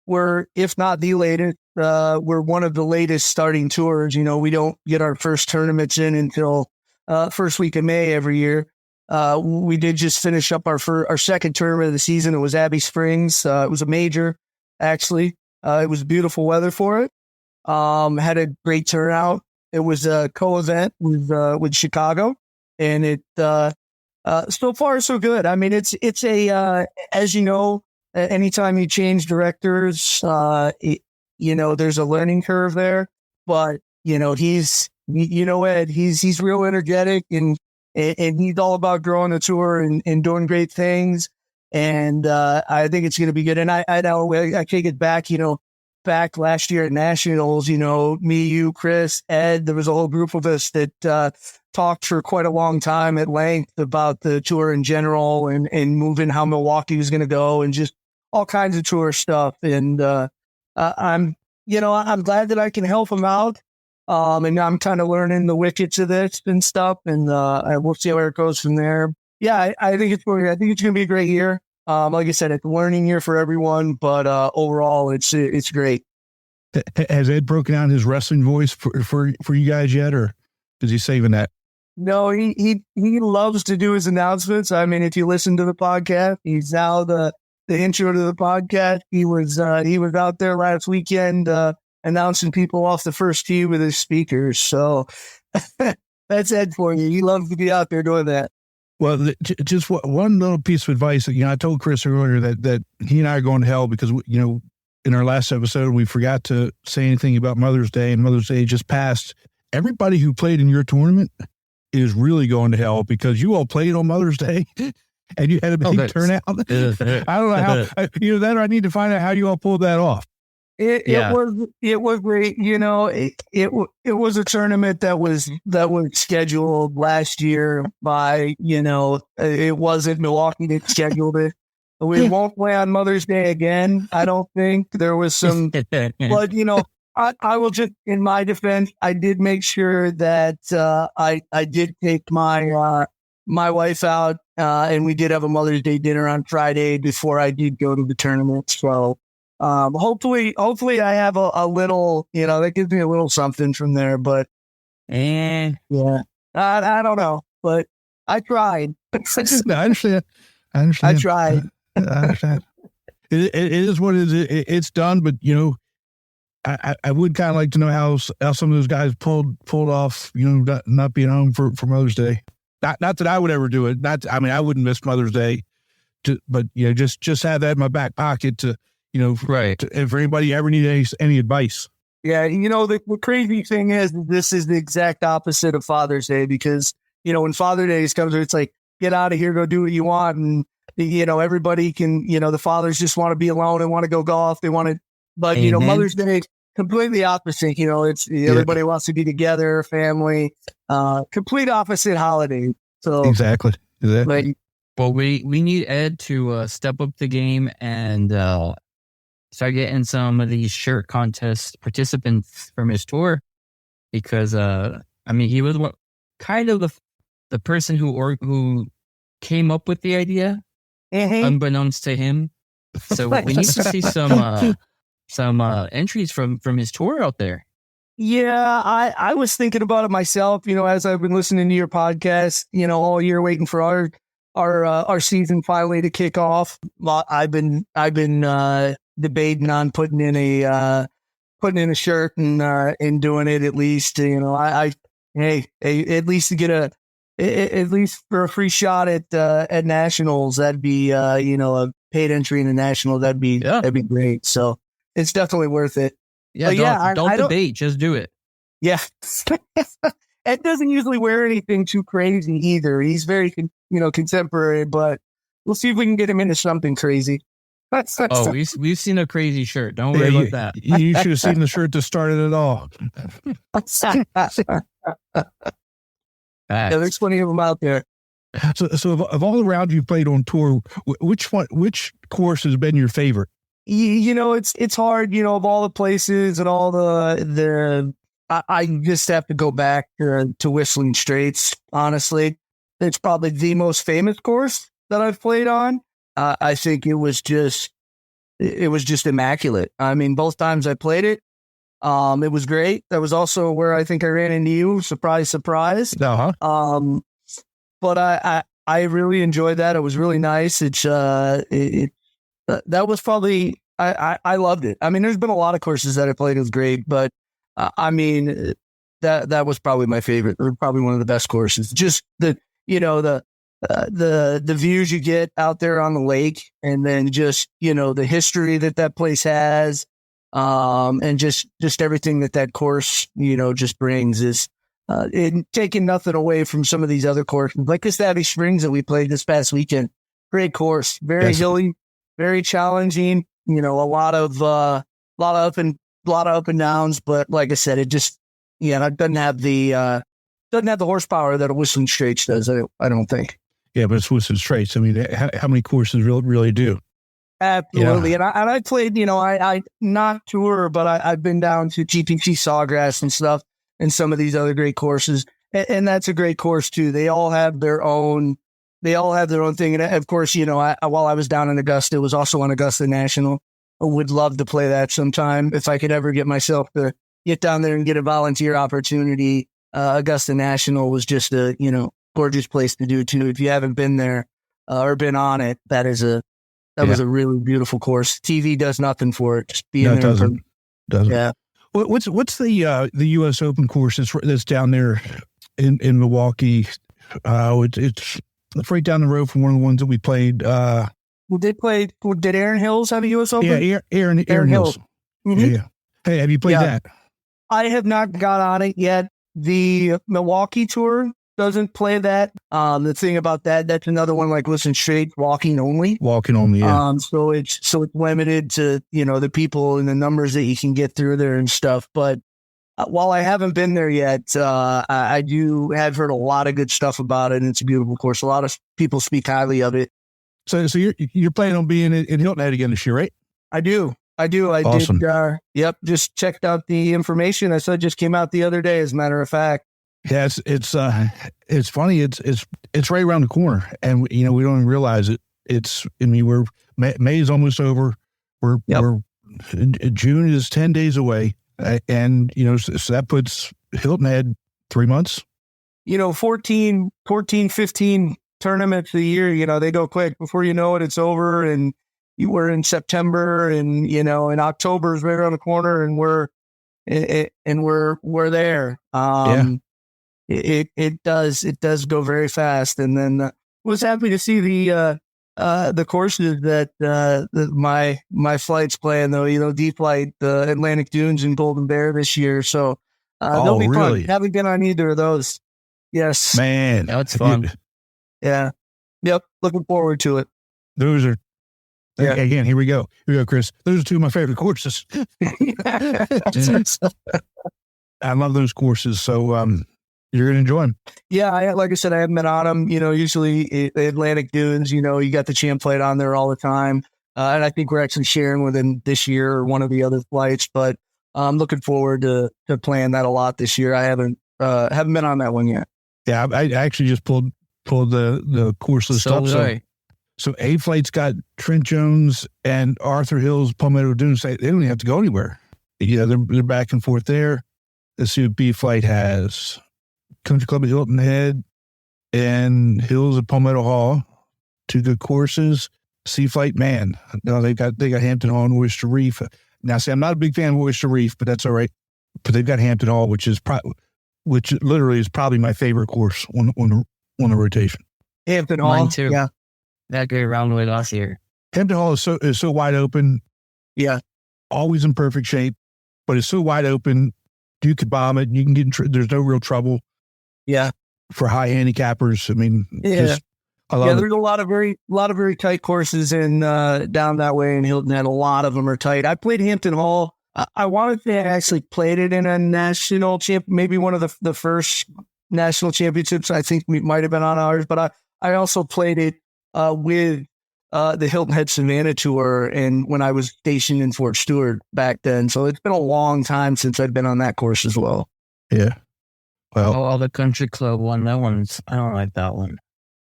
we're if not the latest, we're one of the latest starting tours. We don't get our first tournaments in until first week of May every year. We did just finish up our second tournament of the season. It was Abbey Springs. It was a major, actually. It was beautiful weather for it. Had a great turnout. It was a co-event with Chicago, and it so far so good. I mean, it's a as you know, anytime you change directors, there's a learning curve there. But he's Ed, he's real energetic and he's all about growing the tour and doing great things. And I think it's going to be good. And I know I take it back, back last year at Nationals, me, you, Chris, Ed, there was a whole group of us that talked for quite a long time at length about the tour in general and moving, how Milwaukee was going to go and just all kinds of tour stuff. And I'm glad that I can help him out. And I'm kind of learning the wickets of this and stuff. And we'll see where it goes from there. Yeah, I think it's going to be a great year. Like I said, it's a learning year for everyone, but overall, it's great. Has Ed broken out his wrestling voice for you guys yet, or is he saving that? No, he loves to do his announcements. I mean, if you listen to the podcast, he's now the intro to the podcast. He was out there last weekend announcing people off the first tee with his speakers. So that's Ed for you. He loves to be out there doing that. Well, just one little piece of advice. I told Chris earlier that he and I are going to hell because in our last episode we forgot to say anything about Mother's Day, and Mother's Day just passed. Everybody who played in your tournament is really going to hell because you all played on Mother's Day and you had a big turnout. I don't know how, that I need to find out how you all pulled that off. It was great. It was a tournament that was scheduled last year by, it wasn't Milwaukee that scheduled it. We won't play on Mother's Day again. I don't think there was some, but I will just, in my defense, I did make sure that I did take my wife out, and we did have a Mother's Day dinner on Friday before I did go to the tournament. So hopefully I have a little, that gives me a little something from there. But I don't know, but I tried. No, I understand. I tried. I understand. It is what it is. It's done, but I would kind of like to know how some of those guys pulled off, not being home for Mother's Day. Not that I would ever do it. I wouldn't miss Mother's Day, but just have that in my back pocket to, right. If anybody ever needs any advice. Yeah, the crazy thing is this is the exact opposite of Father's Day because when Father's Day comes, it's like get out of here, go do what you want, and everybody can. The fathers just want to be alone and want to go golf. They want to. But, Mother's Day, completely opposite. It's everybody wants to be together, family, complete opposite holiday. So Exactly. Well, we need Ed to step up the game and start getting some of these shirt contest participants from his tour because, he was kind of the person who came up with the idea, unbeknownst to him. So we need to see some entries from his tour out there. Yeah, I was thinking about it myself, as I've been listening to your podcast, all year waiting for our season finally to kick off. I've been debating on putting in a shirt and doing it at least, at least to get at least for a free shot at nationals. That'd be, a paid entry in the national. That'd be great. So it's definitely worth it. Yeah, don't debate. Just do it. Yeah. Ed doesn't usually wear anything too crazy either. He's very, contemporary, but we'll see if we can get him into something crazy. We've seen a crazy shirt. Don't worry about that. You should have seen the shirt that started it all. Yeah, there's plenty of them out there. So of all the rounds you've played on tour, which course has been your favorite? It's hard, of all the places and all I just have to go back to Whistling Straits. Honestly, it's probably the most famous course that I've played on. I think it was just immaculate. Both times I played it, it was great. That was also where I think I ran into you. Surprise, surprise. Uh-huh. But I really enjoyed that. It was really nice. That was probably, I loved it. There's been a lot of courses that I played. It was great, but that was probably my favorite, or probably one of the best courses. Just the views you get out there on the lake, and then just, the history that place has, and just everything that course, just brings is, taking nothing away from some of these other courses, like the Savvy Springs that we played this past weekend. Great course, very hilly, very challenging. A lot of up and downs, but like I said, it just it doesn't have the horsepower that a Whistling Straits does. I don't think. Yeah, but it's Whistling Straits. How many courses really do? Absolutely, yeah. And I played. I not tour, but I've been down to GPC Sawgrass and stuff, and some of these other great courses, and that's a great course too. They all have their own they all have their own thing. And of course, while I was down in Augusta, it was also on Augusta National. I would love to play that sometime if I could ever get myself to get down there and get a volunteer opportunity. Augusta National was just a, gorgeous place to do too. If you haven't been there or been on it, that was a really beautiful course. TV does nothing for it. Just being there. Doesn't. Yeah. What's the U.S. Open course that's down there in Milwaukee? It's right down the road from one of the ones that we played. Did Aaron Hills have a U.S. Open? Yeah, Aaron Hills. Mm-hmm. Yeah. Hey, have you played that? I have not got on it yet. The Milwaukee tour doesn't play that. The thing about that's another one, like, listen, straight walking only. Walking only, yeah. So it's limited to, the people and the numbers that you can get through there and stuff. But while I haven't been there yet, I have heard a lot of good stuff about it, and it's a beautiful course. A lot of people speak highly of it. So you're planning on being in Hilton Head again this year, right? I do. Awesome. Yep. Just checked out the information. I saw it just came out the other day, as a matter of fact. Yeah, it's funny. It's right around the corner, and we don't even realize it. May is almost over. June is 10 days away, and so that puts Hilton Head 3 months. 14, 15 tournaments a year. They go quick. Before you know it, it's over, and we're in September, and and October is right around the corner, and we're there. It does go very fast. And then was happy to see the courses that my flight's playing, though. D Flight, the Atlantic Dunes and Golden Bear this year. So they'll be fun. Haven't been on either of those. Yes, man, that's fun. Yeah. Yep. Looking forward to it. Those are. Yeah. Again, here we go, Chris. Those are two of my favorite courses. I love those courses. So you're going to enjoy them. Yeah, like I said, I haven't been on them. Usually the Atlantic Dunes, you got the Champ Flight on there all the time. And I think we're actually sharing with him this year or one of the other flights. But I'm looking forward to playing that a lot this year. I haven't been on that one yet. Yeah, I actually just pulled the course list up. So A Flight's got Trent Jones and Arthur Hills, Palmetto Dunes. They don't even have to go anywhere. They're back and forth there. Let's see what B Flight has. Country Club at Hilton Head and Hills at Palmetto Hall. Two good courses. C Flight, man. No, they got Hampton Hall and Oyster Reef. Now, see, I'm not a big fan of Oyster Reef, but that's all right. But they've got Hampton Hall, which literally is probably my favorite course on the rotation. Hampton Hall, mine too. Yeah. That great round way last year. Hampton Hall is so wide open. Yeah. Always in perfect shape, but it's so wide open. You could bomb it. You can get there's no real trouble. Yeah. For high handicappers. I mean, there's a lot of very tight courses in down that way in Hilton Head. A lot of them are tight. I played Hampton Hall. I want to say I actually played it in a national maybe one of the first national championships. I think we might have been on ours, but I also played it with the Hilton Head Savannah Tour, and when I was stationed in Fort Stewart back then. So it's been a long time since I've been on that course as well. Yeah. Well, the Country Club one, I don't like that one.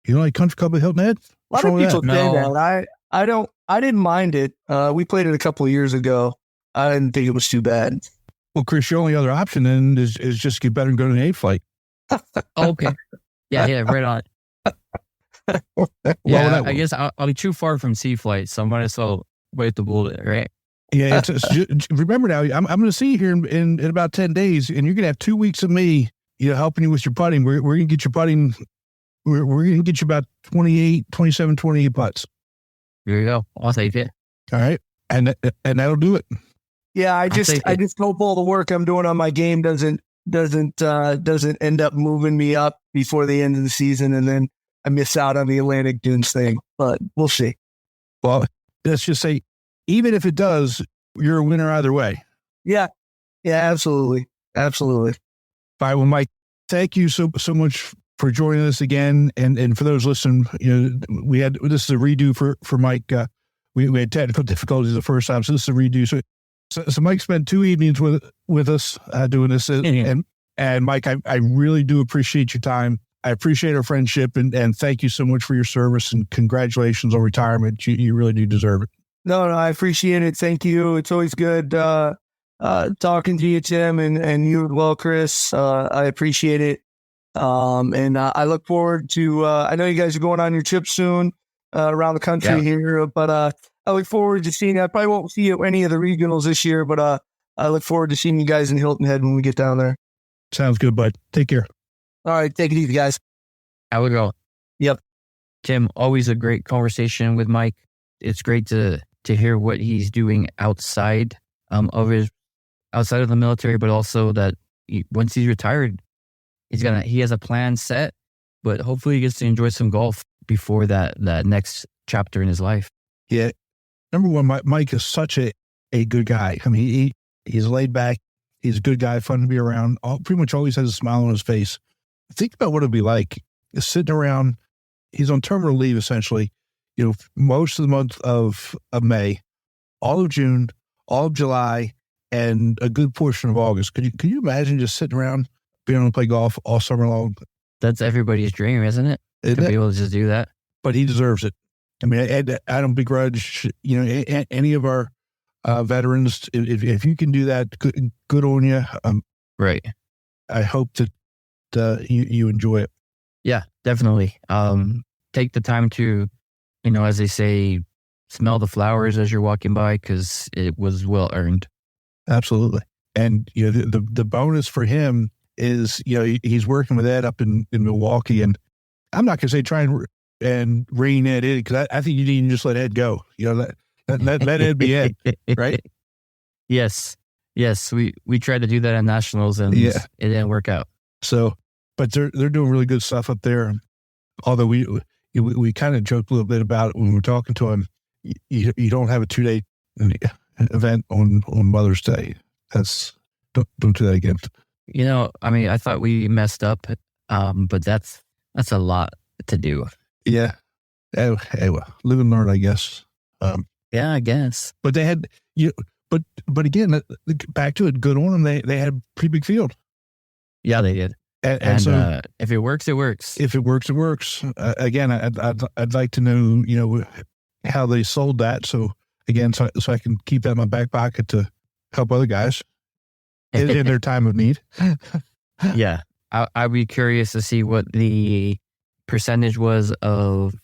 You don't like Country Club at Hilton Head? A lot of people say that. I didn't mind it. We played it a couple of years ago. I didn't think it was too bad. Well, Chris, your only other option then is just get better and go to an A Flight. Okay. Yeah, right on. I guess I'll be too far from C Flight, so I might as well bite the bullet, right? Yeah, remember now, I'm going to see you here in about 10 days, and you're going to have 2 weeks of me, helping you with your putting. We're going to get your putting. We're going to get you about 28 putts. Here you go. I'll take it. All right, and that'll do it. Yeah, I just hope all the work I'm doing on my game doesn't end up moving me up before the end of the season, and then I miss out on the Atlantic Dunes thing. But we'll see. Well, let's just say, even if it does, you're a winner either way. Yeah, absolutely. All right, well, Mike, thank you so much for joining us again, and for those listening, this is a redo for Mike. We had technical difficulties the first time, so this is a redo. So Mike spent 2 evenings with us doing this, and Mike, I really do appreciate your time. I appreciate our friendship and thank you so much for your service and congratulations on retirement. You really do deserve it. No, I appreciate it. Thank you. It's always good talking to you, Tim, and you as well, Chris. I appreciate it. And I look forward to, I know you guys are going on your trip soon around the country here, but I look forward to seeing you. I probably won't see you at any of the regionals this year, but I look forward to seeing you guys in Hilton Head when we get down there. Sounds good, bud. Take care. All right. Take it easy, guys. I would go. Yep. Tim, always a great conversation with Mike. It's great to hear what he's doing outside of the military, but also that once he's retired, he has a plan set, but hopefully he gets to enjoy some golf before that next chapter in his life. Yeah. Number one, Mike is such a good guy. I mean, he's laid back. He's a good guy, fun to be around. Pretty much always has a smile on his face. Think about what it'd be like sitting around. He's on terminal leave, essentially, most of the month of May, all of June, all of July, and a good portion of August. Could you imagine just sitting around, being able to play golf all summer long? That's everybody's dream, isn't it? To be able to just do that. But he deserves it. I mean, I don't begrudge, any of our veterans. If you can do that, good on you. Right. I hope that you enjoy it. Yeah, definitely. Take the time to, as they say, smell the flowers as you're walking by because it was well earned. Absolutely. And the bonus for him is he's working with Ed up in Milwaukee, and I'm not going to say try and rein Ed in because I think you need to just let Ed go. Let Ed be Ed, right? Yes. We tried to do that at nationals and it didn't work out. So, but they're doing really good stuff up there. Although we kind of joked a little bit about it when we were talking to him. You don't have a 2-day event on Mother's Day. Don't do that again. I thought we messed up, but that's a lot to do. Yeah. Hey, well, live and learn, I guess. Yeah, I guess. But they had but again, back to it. Good on them. They had a pretty big field. Yeah, they did. And so, if it works, it works. If it works, it works. Again, I'd like to know, how they sold that. So again, so I can keep that in my back pocket to help other guys in their time of need. Yeah. I'd be curious to see what the percentage was of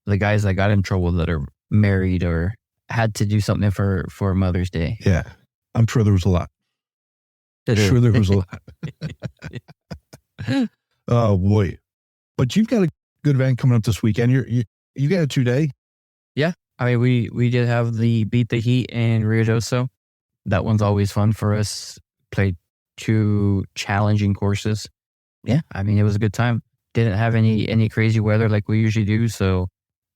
the guys that got in trouble that are married or had to do something for Mother's Day. Yeah. I'm sure there was a lot. Sure there was a lot. Oh boy. But you've got a good event coming up this weekend. You got a 2-day. Yeah. We did have the Beat the Heat in Ruidoso. That one's always fun for us. Played 2 challenging courses. Yeah. It was a good time. Didn't have any crazy weather like we usually do. So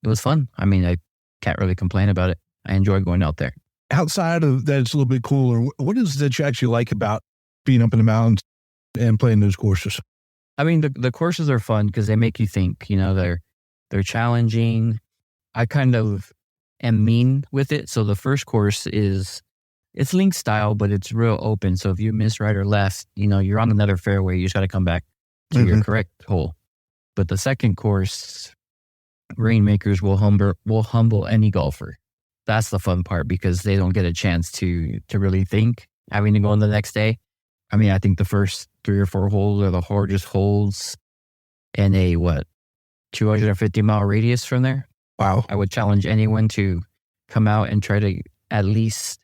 it was fun. I can't really complain about it. I enjoy going out there. Outside of that, it's a little bit cooler. What is it that you actually like about being up in the mountains and playing those courses? The courses are fun because they make you think, they're challenging. I kind of am mean with it. So the first course it's link style, but it's real open. So if you miss right or left, you're on another fairway. You just got to come back to your correct hole. But the second course, Rainmakers will humble any golfer. That's the fun part because they don't get a chance to really think, having to go on the next day. I think the first 3 or 4 holes are the hardest holes in a 250-mile radius from there. Wow. I would challenge anyone to come out and try to at least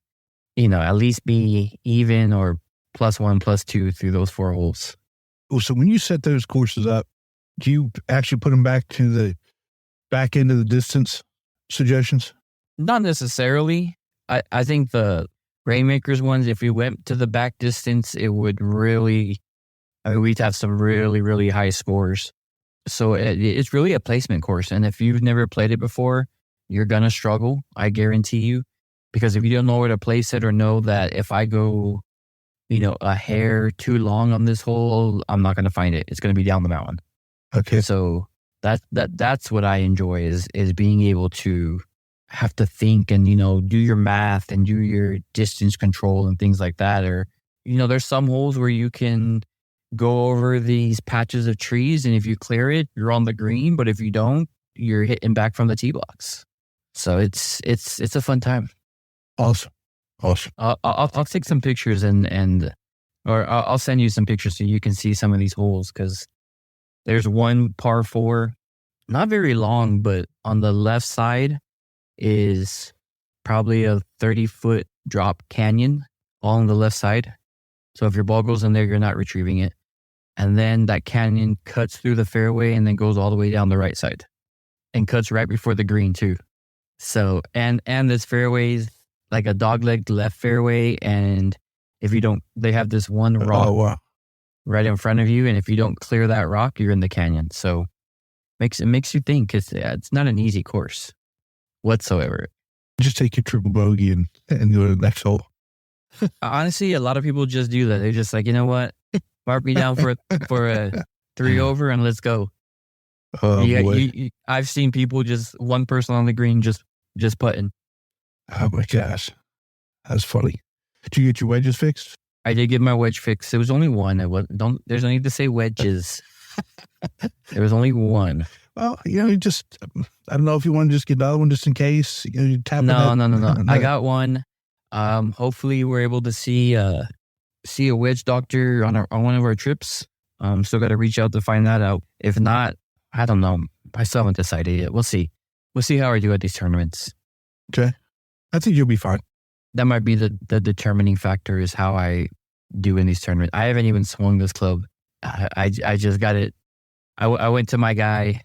be even or +1, +2 through those 4 holes. So when you set those courses up, do you actually put them back to the back end of the distance suggestions? Not necessarily. I think the Rainmakers ones, if we went to the back distance, it would really, we'd have some really, really high scores. So it's really a placement course. And if you've never played it before, you're going to struggle, I guarantee you. Because if you don't know where to place it or know that if I go, a hair too long on this hole, I'm not going to find it. It's going to be down the mountain. Okay. So that's what I enjoy is being able to have to think and, do your math and do your distance control and things like that. Or, there's some holes where you can go over these patches of trees, and if you clear it, you're on the green. But if you don't, you're hitting back from the tee box. So it's a fun time. Awesome. I'll take some pictures or I'll send you some pictures so you can see some of these holes, because there's one par 4, not very long, but on the left side is probably a 30-foot drop canyon all on the left side. So if your ball goes in there, you're not retrieving it. And then that canyon cuts through the fairway and then goes all the way down the right side and cuts right before the green too. So, and this fairway's like a dogleg left fairway. And if you don't, they have this one rock right in front of you. And if you don't clear that rock, you're in the canyon. So it makes you think it's not an easy course whatsoever. Just take your triple bogey and go to the next hole. Honestly, a lot of people just do that. They're just like, you know what? Mark me down for a 3 over and let's go. Oh, boy. I've seen people one person on the green just putting. Oh my gosh. That's funny. Did you get your wedges fixed? I did get my wedge fixed. It was only one. There's no need to say wedges. There was only one. Well, just, I don't know if you want to just get another one just in case. You tap No. I got one. Hopefully we're able to see a wedge doctor on one of our trips. Still got to reach out to find that out. If not, I don't know. I still haven't decided yet. We'll see. We'll see how I do at these tournaments. Okay. I think you'll be fine. That might be the determining factor, is how I do in these tournaments. I haven't even swung this club. I just got it. I went to my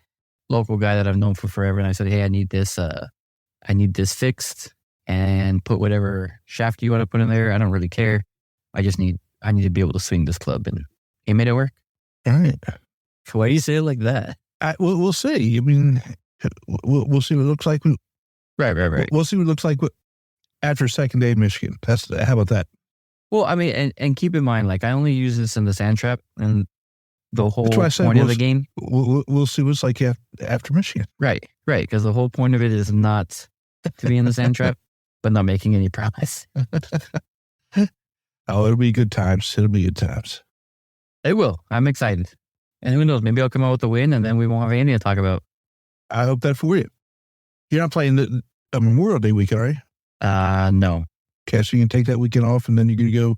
local guy that I've known for forever, and I said, hey, I need this fixed, and put whatever shaft you want to put in there. I don't really care. I need to be able to swing this club, and he made it work. All right. Why do you say it like that? We'll see. I mean, we'll see what it looks like. Right. We'll see what it looks like after second day in Michigan. How about that? Well, I mean, and keep in mind, like, I only use this in the sand trap, and the whole point of the game. We'll see what it's like after Michigan. Right. Because the whole point of it is not to be in the sand trap, but not making any promise. Oh, it'll be good times. It will. I'm excited. And who knows, maybe I'll come out with a win, and then we won't have anything to talk about. I hope that for you. You're not playing the Memorial Day weekend, are you? No. Okay, so you can take that weekend off, and then you're going to go,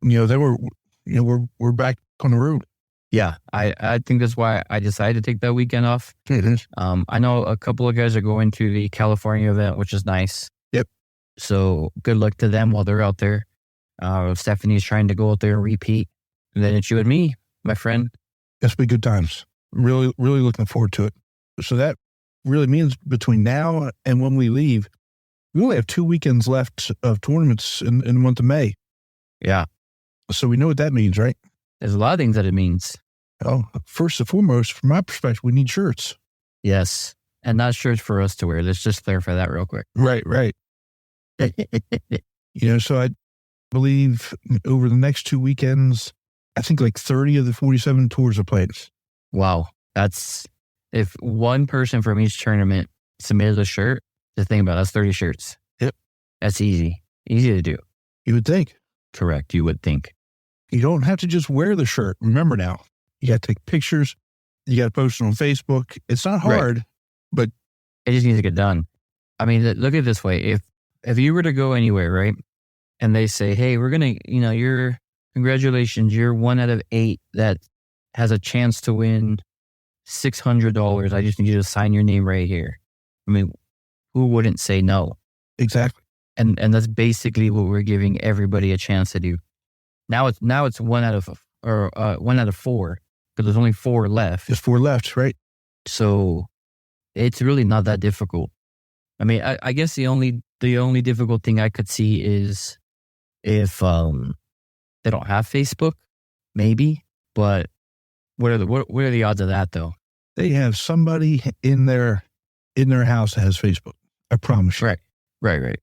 then we're back on the road. Yeah, I think that's why I decided to take that weekend off. Mm-hmm. I know a couple of guys are going to the California event, which is nice. Yep. So good luck to them while they're out there. Stephanie's trying to go out there and repeat. And then it's you and me, my friend. It's be good times. Really, really looking forward to it. So that really means between now and when we leave, we only have 2 weekends left of tournaments in the month of May. Yeah. So we know what that means, right? There's a lot of things that it means. Oh, first and foremost, from my perspective, we need shirts. Yes. And not shirts for us to wear. Let's just clarify that real quick. Right. So I believe over the next 2 weekends, I think like 30 of the 47 tours are played. Wow. That's, if one person from each tournament submitted a shirt, just think about it, that's 30 shirts. Yep. That's easy to do. You would think. Correct. You would think. You don't have to just wear the shirt. Remember now, you got to take pictures. You got to post it on Facebook. It's not hard, but it just needs to get done. I mean, look at it this way. If you were to go anywhere, right, and they say, hey, we're going to, congratulations, you're 1 out of 8 that has a chance to win $600. I just need you to sign your name right here. I mean, who wouldn't say no? Exactly. And that's basically what we're giving everybody a chance to do. Now it's 1 out of 4, because there's only 4 left. There's 4 left, right? So it's really not that difficult. I mean, I guess the only difficult thing I could see is if they don't have Facebook, maybe. But what are the odds of that, though? They have somebody in their house that has Facebook. I promise you. Right.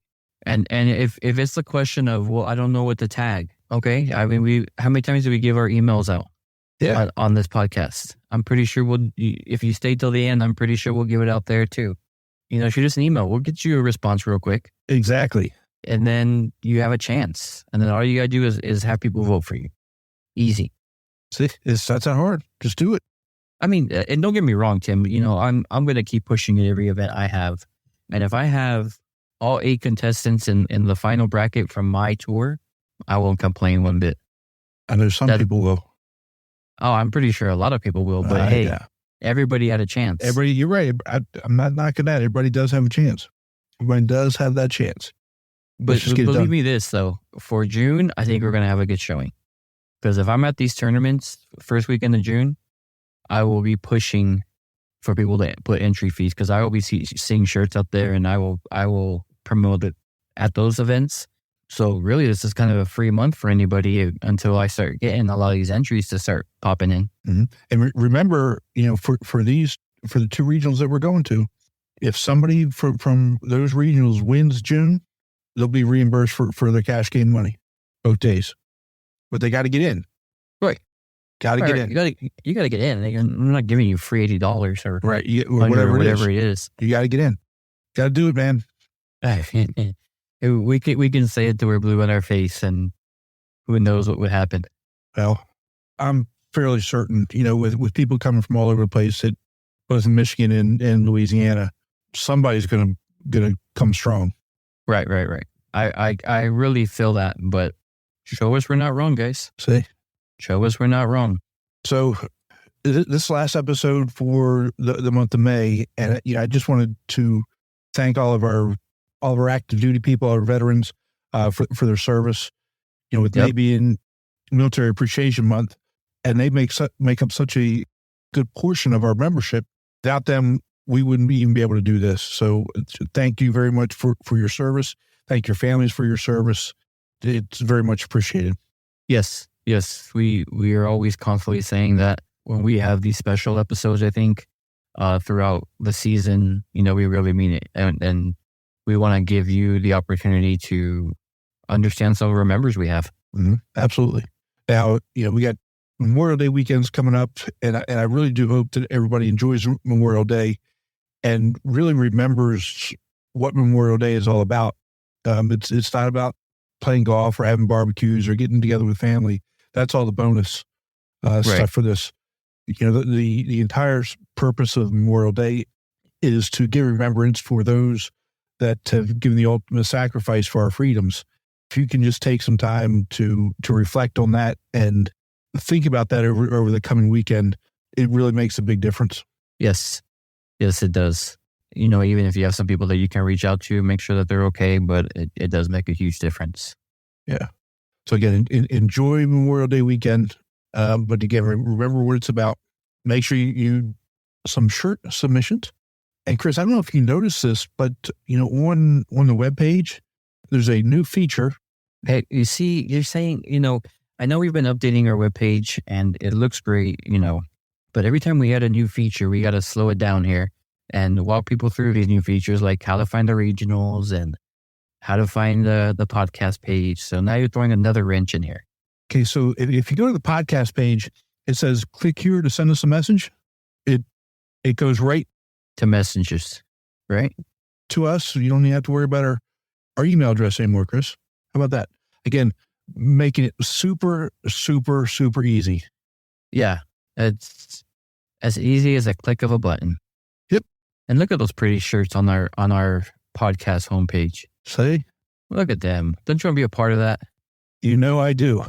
And if it's the question of, well, I don't know what to tag. Okay. I mean, how many times do we give our emails out? Yeah. On this podcast? I'm pretty sure if you stay till the end, I'm pretty sure we'll give it out there too. Shoot us an email. We'll get you a response real quick. Exactly. And then you have a chance. And then all you got to do is have people vote for you. Easy. See, that's not hard. Just do it. I mean, and don't get me wrong, Tim. I'm going to keep pushing it every event I have, and if I have all 8 contestants in the final bracket from my tour, I won't complain one bit. I know some people will. Oh, I'm pretty sure a lot of people will. But hey, everybody had a chance. You're right. I'm not knocking that. Everybody does have a chance. Everybody does have that chance. But believe me this, though, for June, I think we're going to have a good showing. Because if I'm at these tournaments first weekend of June, I will be pushing for people to put entry fees, because I will be seeing shirts out there, and I will promote it at those events. So really, this is kind of a free month for anybody until I start getting a lot of these entries to start popping in. Mm-hmm. And remember, for the 2 regionals that we're going to, if somebody from those regionals wins June, they'll be reimbursed for their cash game money both days. But they got to get in. Right. Got to get in. You got to get in. They're not giving you free $80 or right. Whatever it is. You got to get in. Got to do it, man. We can say it till we're blue in our face, and who knows what would happen. Well, I'm fairly certain, with people coming from all over the place, that both in Michigan and Louisiana, somebody's going to come strong. Right. I really feel that, but show us we're not wrong, guys. See? Show us we're not wrong. So this last episode for the month of May, and I just wanted to thank all of our active duty people, our veterans, for their service. With May being Military Appreciation Month, and they make up such a good portion of our membership. Without them, we wouldn't even be able to do this. So thank you very much for your service. Thank your families for your service. It's very much appreciated. Yes. We are always constantly saying that when we have these special episodes, I think, throughout the season, we really mean it. And we want to give you the opportunity to understand some of our members we have. Mm-hmm. Absolutely. Now, we got Memorial Day weekends coming up, and I really do hope that everybody enjoys Memorial Day and really remembers what Memorial Day is all about. It's not about playing golf or having barbecues or getting together with family. That's all the bonus stuff for this. The entire purpose of Memorial Day is to give remembrance for those that have given the ultimate sacrifice for our freedoms. If you can just take some time to reflect on that and think about that over the coming weekend, it really makes a big difference. Yes, it does. Even if you have some people that you can reach out to, make sure that they're okay, but it does make a huge difference. Yeah. So again, enjoy Memorial Day weekend. But again, remember what it's about. Make sure you some shirt submissions. And Chris, I don't know if you noticed this, but on the webpage, there's a new feature. Hey, you see, you're saying, I know we've been updating our webpage and it looks great, but every time we add a new feature, we got to slow it down here and walk people through these new features, like how to find the regionals and how to find the podcast page. So now you're throwing another wrench in here. Okay, so if you go to the podcast page, it says click here to send us a message. It goes right to messages, right? To us. So you don't even have to worry about our email address anymore, Chris. How about that? Again, making it super, super, super easy. Yeah, it's as easy as a click of a button. Yep. And look at those pretty shirts on our podcast homepage. See? Look at them. Don't you want to be a part of that? I do.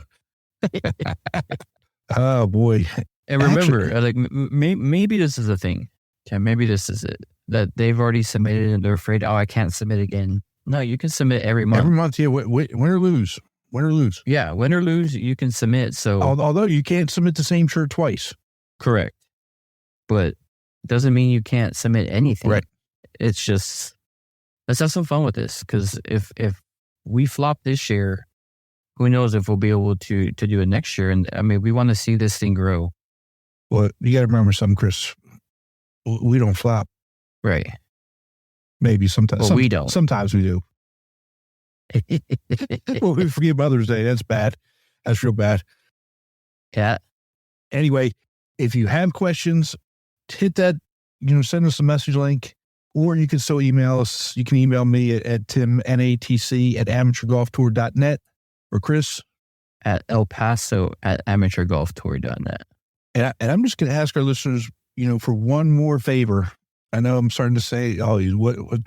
Oh, boy. And remember, maybe this is a thing. Okay, maybe this is it. That they've already submitted and they're afraid, I can't submit again. No, you can submit every month. Every month, yeah. Win or lose. Win or lose. Yeah, win or lose, you can submit. So, although you can't submit the same shirt twice. Correct. But it doesn't mean you can't submit anything. Right. It's just, let's have some fun with this. Because if we flop this year, who knows if we'll be able to do it next year. And we want to see this thing grow. Well, you got to remember something, Chris. We don't flop. Right. Maybe sometimes. Well, we don't. Sometimes we do. Well, we forget Mother's Day. That's bad. That's real bad. Yeah. Anyway, if you have questions, hit that, send us a message link, or you can still email us. You can email me at timnatc@amateurgolftour.net or Chris at El Paso at amateurgolftour.net. And I'm just going to ask our listeners, for one more favor. I know I'm starting to say, oh,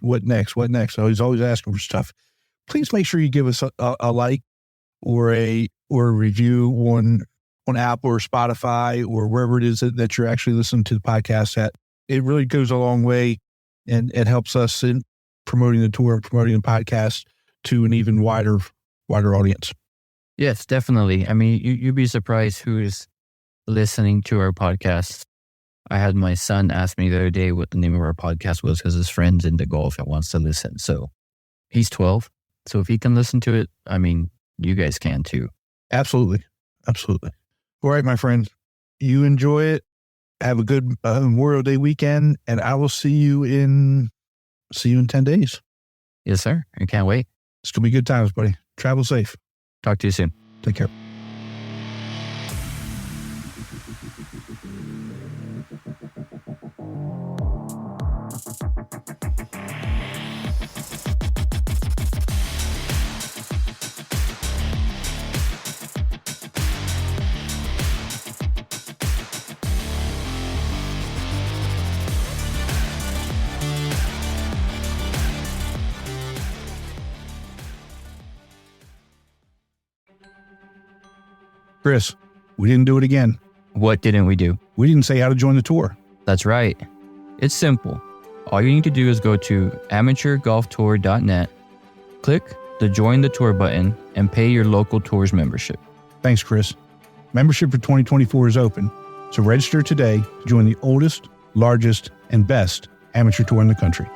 what next? What next? Oh, he's always asking for stuff. Please make sure you give us a like or a review on Apple or Spotify or wherever it is that you're actually listening to the podcast at. It really goes a long way and it helps us in promoting the tour and promoting the podcast to an even wider audience. Yes, definitely. I mean, you'd be surprised who's listening to our podcast. I had my son ask me the other day what the name of our podcast was because his friend's into golf and wants to listen. So he's 12. So if he can listen to it, I mean, you guys can too. Absolutely. Absolutely. All right, my friend, you enjoy it. Have a good Memorial Day weekend, and I will see you in 10 days. Yes, sir. I can't wait. It's going to be good times, buddy. Travel safe. Talk to you soon. Take care. Chris, we didn't do it again. What didn't we do? We didn't say how to join the tour. That's right. It's simple. All you need to do is go to amateurgolftour.net, click the Join the Tour button, and pay your local tour's membership. Thanks, Chris. Membership for 2024 is open, so register today to join the oldest, largest, and best amateur tour in the country.